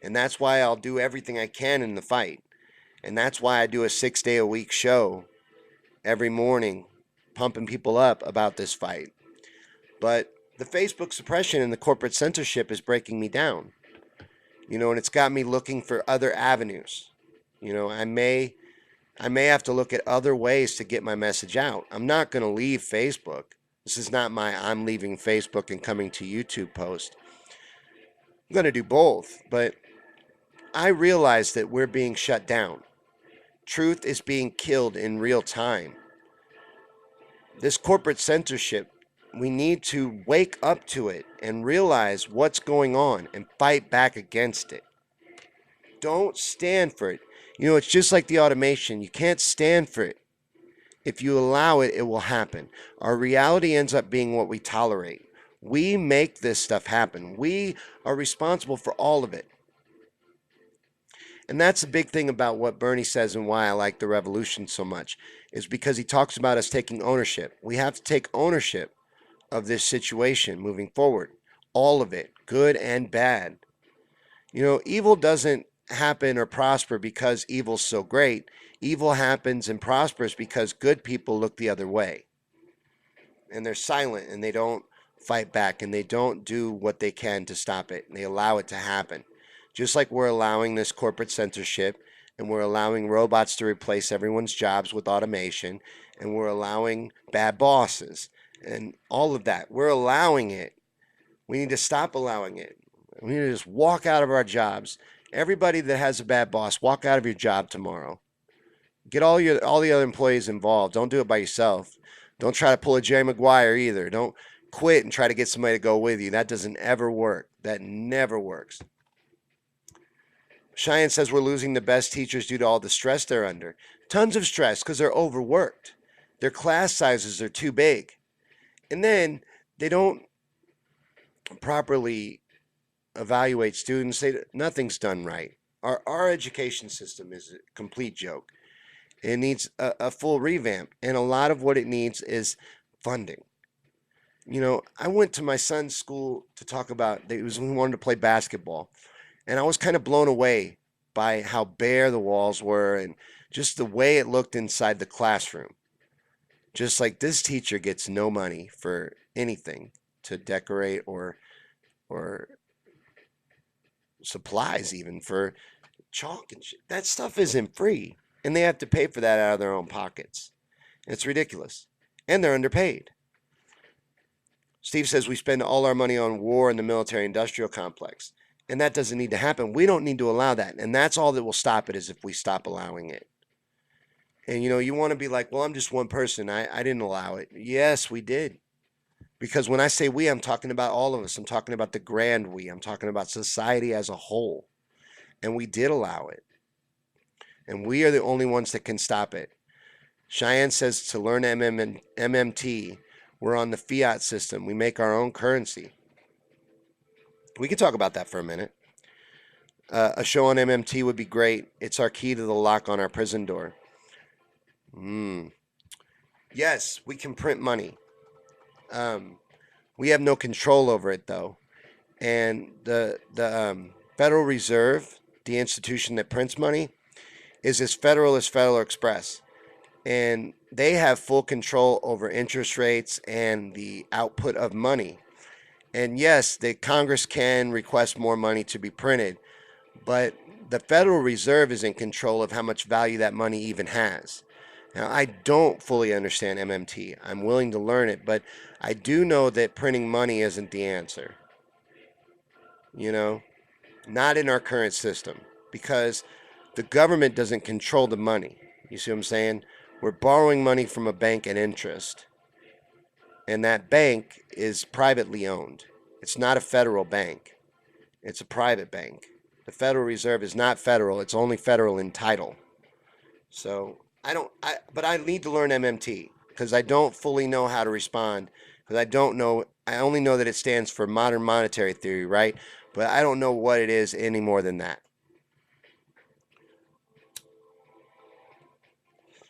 And that's why I'll do everything I can in the fight. And that's why I do a 6-day-a-week show every morning, pumping people up about this fight. But the Facebook suppression and the corporate censorship is breaking me down, and it's got me looking for other avenues. I may have to look at other ways to get my message out. I'm not going to leave Facebook. This is not my I'm leaving Facebook and coming to YouTube post. I'm going to do both, but I realize that we're being shut down. Truth is being killed in real time. This corporate censorship, we need to wake up to it and realize what's going on and fight back against it. Don't stand for it. It's just like the automation. You can't stand for it. If you allow it, it will happen. Our reality ends up being what we tolerate. We make this stuff happen. We are responsible for all of it. And that's the big thing about what Bernie says and why I like the revolution so much, is because he talks about us taking ownership. We have to take ownership of this situation moving forward. All of it, good and bad. Evil doesn't happen or prosper because evil's so great. Evil happens and prospers because good people look the other way. And they're silent and they don't fight back and they don't do what they can to stop it. And they allow it to happen. Just like we're allowing this corporate censorship and we're allowing robots to replace everyone's jobs with automation and we're allowing bad bosses and all of that. We're allowing it. We need to stop allowing it. We need to just walk out of our jobs. Everybody that has a bad boss, walk out of your job tomorrow. Get all the other employees involved. Don't do it by yourself. Don't try to pull a Jerry Maguire either. Don't quit and try to get somebody to go with you. That doesn't ever work. That never works. Cheyenne says we're losing the best teachers due to all the stress they're under. Tons of stress because they're overworked. Their class sizes are too big. And then they don't properly evaluate students. Nothing's done right. Our education system is a complete joke. It needs a full revamp. And a lot of what it needs is funding. I went to my son's school to talk about, he wanted to play basketball. And I was kind of blown away by how bare the walls were and just the way it looked inside the classroom. Just like this teacher gets no money for anything to decorate or supplies, even for chalk and shit. That stuff isn't free. And they have to pay for that out of their own pockets. It's ridiculous. And they're underpaid. Steve says we spend all our money on war and the military industrial complex. And that doesn't need to happen. We don't need to allow that. And that's all that will stop it, is if we stop allowing it. And you want to be like, well, I'm just one person. I didn't allow it. Yes, we did. Because when I say we, I'm talking about all of us. I'm talking about the grand we. I'm talking about society as a whole. And we did allow it. And we are the only ones that can stop it. Cheyenne says to learn MMT, we're on the fiat system. We make our own currency. We could talk about that for a minute. A show on MMT would be great. It's our key to the lock on our prison door. Yes, we can print money. We have no control over it, though. And the Federal Reserve, the institution that prints money, is as Federal Express. And they have full control over interest rates and the output of money. And yes, the Congress can request more money to be printed, but the Federal Reserve is in control of how much value that money even has. Now, I don't fully understand MMT. I'm willing to learn it, but I do know that printing money isn't the answer. Not in our current system, because the government doesn't control the money. You see what I'm saying? We're borrowing money from a bank at interest. And that bank is privately owned. It's not a federal bank. It's a private bank. The Federal Reserve is not federal. It's only federal in title. So but I need to learn MMT because I don't fully know how to respond. Because I only know that it stands for modern monetary theory, right? But I don't know what it is any more than that.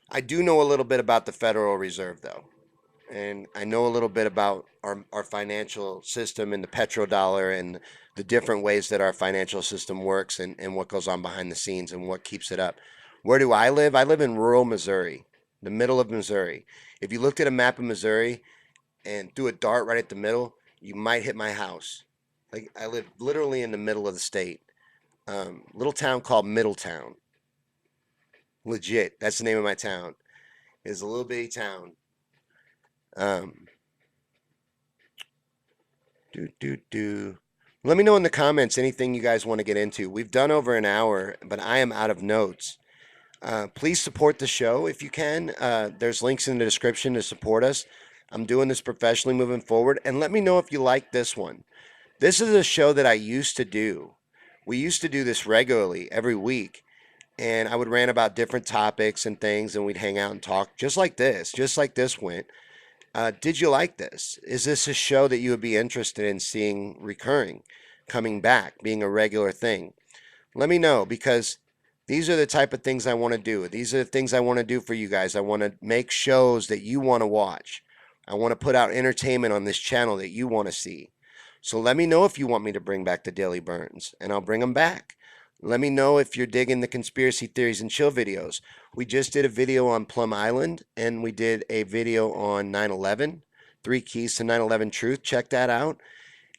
I do know a little bit about the Federal Reserve, though. And I know a little bit about our financial system and the petrodollar and the different ways that our financial system works and what goes on behind the scenes and what keeps it up. Where do I live? I live in rural Missouri. the middle of Missouri. If you looked at a map of Missouri and threw a dart right at the middle, you might hit my house. Like I live literally in the middle of the state. Little town called Middletown. Legit, that's the name of my town. It's a little bitty town. Um, do do do. Let me know in the comments anything you guys want to get into. We've done over an hour, but I am out of notes. Please support the show if you can. There's links in the description to support us. I'm doing this professionally moving forward. And let me know if you like this one. This is a show that I used to do. We used to do this regularly every week. And I would rant about different topics and things, and we'd hang out and talk just like this went. Did you like this? Is this a show that you would be interested in seeing recurring, coming back, being a regular thing? Let me know because these are the type of things I want to do. These are the things I want to do for you guys. I want to make shows that you want to watch. I want to put out entertainment on this channel that you want to see. So let me know if you want me to bring back the Daily Burns, and I'll bring them back. Let me know if you're digging the conspiracy theories and chill videos. We just did a video on Plum Island, and we did a video on 9/11, 3 keys to 9/11 truth. Check that out.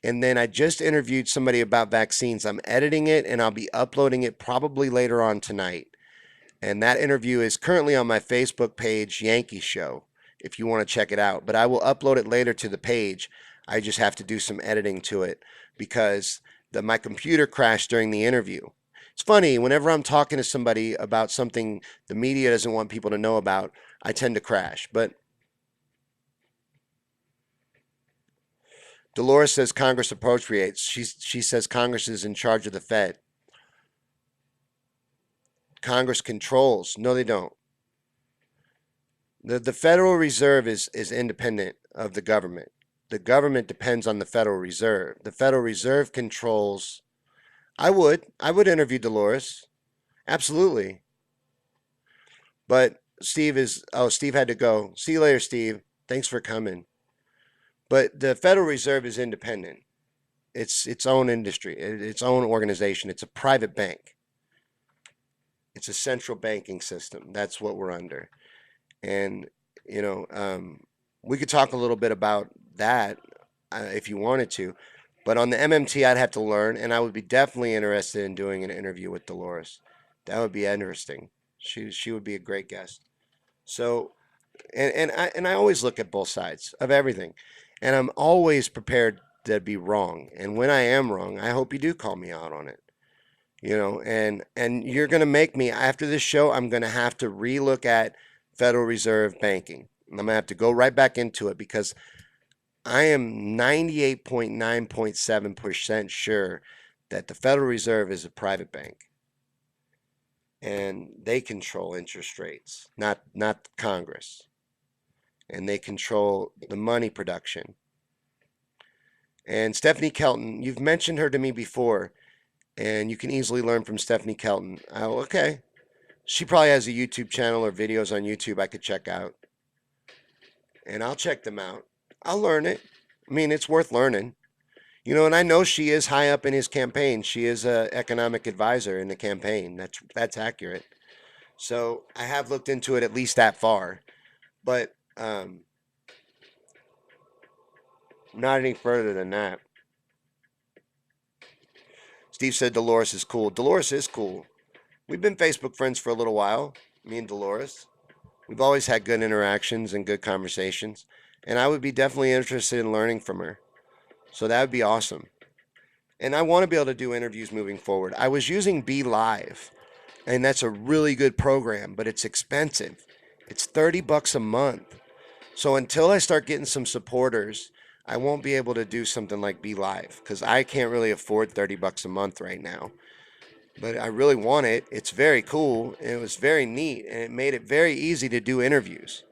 And then I just interviewed somebody about vaccines. I'm editing it and I'll be uploading it probably later on tonight. And that interview is currently on my Facebook page, Yankey Show, if you want to check it out. But I will upload it later to the page. I just have to do some editing to it because my computer crashed during the interview. It's funny, whenever I'm talking to somebody about something the media doesn't want people to know about, I tend to crash. But Dolores says Congress appropriates. She says Congress is in charge of the Fed. Congress controls. No, they don't. The Federal Reserve is independent of the government. The government depends on the Federal Reserve. The Federal Reserve controls. I would interview Dolores. Absolutely. But Steve had to go. See you later, Steve. Thanks for coming. But the Federal Reserve is independent. It's its own industry, its own organization. It's a private bank. It's a central banking system. That's what we're under. And, you know, we could talk a little bit about that if you wanted to. But on the MMT, I'd have to learn, and I would be definitely interested in doing an interview with Dolores. That would be interesting. She would be a great guest. So, and I always look at both sides of everything, and I'm always prepared to be wrong. And when I am wrong, I hope you do call me out on it. You know, and you're gonna make me after this show. I'm gonna have to relook at Federal Reserve banking. I'm gonna have to go right back into it because I am 98.9.7% sure that the Federal Reserve is a private bank and they control interest rates, not Congress. And they control the money production. And Stephanie Kelton, you've mentioned her to me before, and you can easily learn from Stephanie Kelton. Oh, okay. She probably has a YouTube channel or videos on YouTube I could check out. And I'll check them out. I'll learn it. I mean, it's worth learning. You know, and I know she is high up in his campaign. She is an economic advisor in the campaign. That's accurate. So I have looked into it at least that far, but not any further than that. Steve said Dolores is cool. Dolores is cool. We've been Facebook friends for a little while, me and Dolores. We've always had good interactions and good conversations, and I would be definitely interested in learning from her. So that would be awesome. And I want to be able to do interviews moving forward. I was using Be Live, and that's a really good program, but it's expensive. It's $30 a month. So until I start getting some supporters, I won't be able to do something like Be Live because I can't really afford $30 a month right now. But I really want it. It's very cool and it was very neat and it made it very easy to do interviews.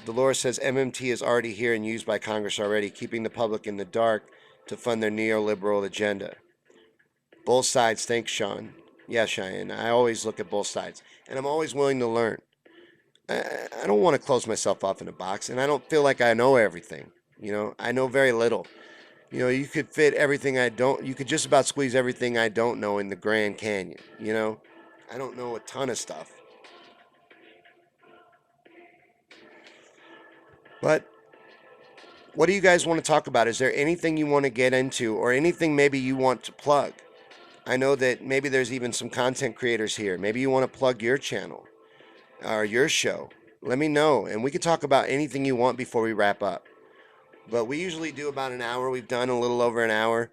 Dolores says MMT is already here and used by Congress already, keeping the public in the dark to fund their neoliberal agenda. Both sides, thanks, Shawn. Yeah, Cheyenne. I always look at both sides, and I'm always willing to learn. I don't want to close myself off in a box, and I don't feel like I know everything. You know, I know very little. You know, you could fit everything I don't, you could just about squeeze everything I don't know in the Grand Canyon. You know, I don't know a ton of stuff. But what do you guys want to talk about? Is there anything you want to get into or anything maybe you want to plug? I know that maybe there's even some content creators here. Maybe you want to plug your channel or your show. Let me know, and we can talk about anything you want before we wrap up. But we usually do about an hour. We've done a little over an hour,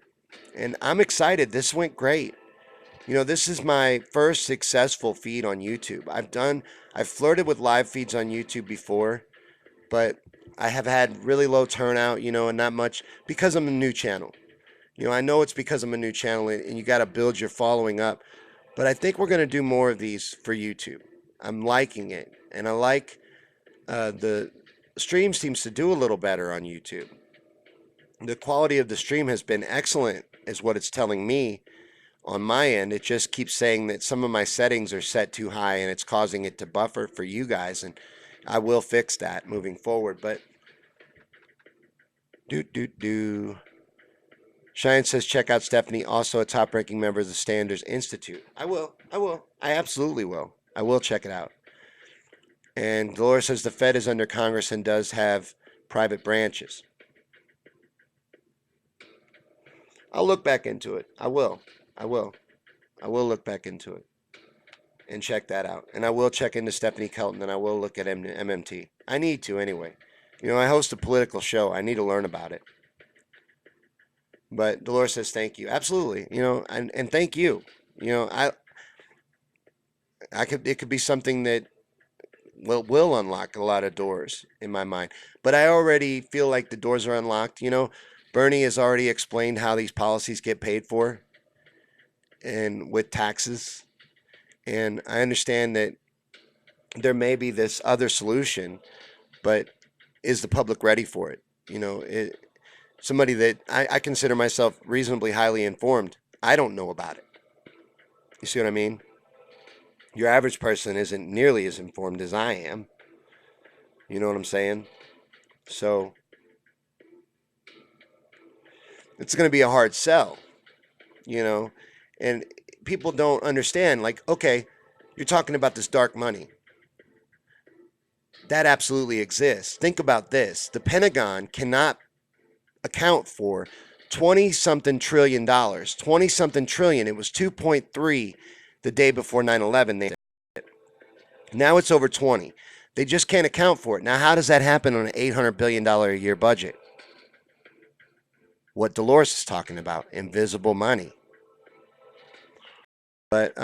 and I'm excited. This went great. This is my first successful feed on YouTube. I've flirted with live feeds on YouTube before, but I have had really low turnout, and not much because I'm a new channel. I know it's because I'm a new channel and you got to build your following up. But I think we're going to do more of these for YouTube. I'm liking it. And I like the stream seems to do a little better on YouTube. The quality of the stream has been excellent, is what it's telling me on my end. It just keeps saying that some of my settings are set too high and it's causing it to buffer for you guys. And I will fix that moving forward. But do. Cheyenne says, check out Stephanie, also a top-ranking member of the Standards Institute. I will. I absolutely will. I will check it out. And Dolores says the Fed is under Congress and does have private branches. I'll look back into it. I will look back into it and check that out. And I will check into Stephanie Kelton, and I will look at MMT. I need to anyway. I host a political show. I need to learn about it. But Dolores says thank you. Absolutely. And thank you. It could be something that will unlock a lot of doors in my mind. But I already feel like the doors are unlocked. Bernie has already explained how these policies get paid for and with taxes. And I understand that there may be this other solution, but is the public ready for it? Somebody that I consider myself reasonably highly informed, I don't know about it. You see what I mean? Your average person isn't nearly as informed as I am. You know what I'm saying? So it's going to be a hard sell, and people don't understand. Like, okay, you're talking about this dark money. That absolutely exists. Think about this. The Pentagon cannot account for 20 something trillion dollars. 20 something trillion. It was 2.3 the day before 9/11. Now it's over 20. They just can't account for it. Now, how does that happen on an $800 billion a year budget? What Dolores is talking about, invisible money. But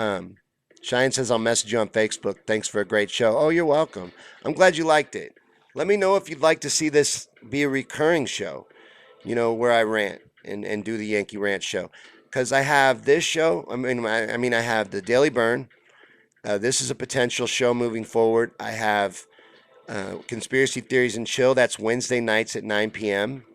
Cheyenne says, I'll message you on Facebook. Thanks for a great show. Oh, you're welcome. I'm glad you liked it. Let me know if you'd like to see this be a recurring show, where I rant and do the Yankey Rants show. Because I have this show. I have the Daily Burn. This is a potential show moving forward. I have Conspiracy Theories and Chill. That's Wednesday nights at 9 p.m.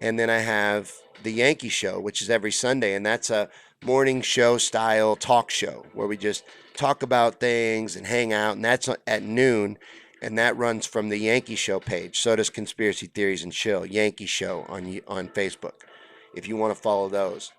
And then I have the Yankee Show, which is every Sunday. And that's a morning show style talk show where we just talk about things and hang out. And that's at noon. And that runs from the Yankee Show page. So does Conspiracy Theories and Chill, Yankee Show on Facebook, if you want to follow those.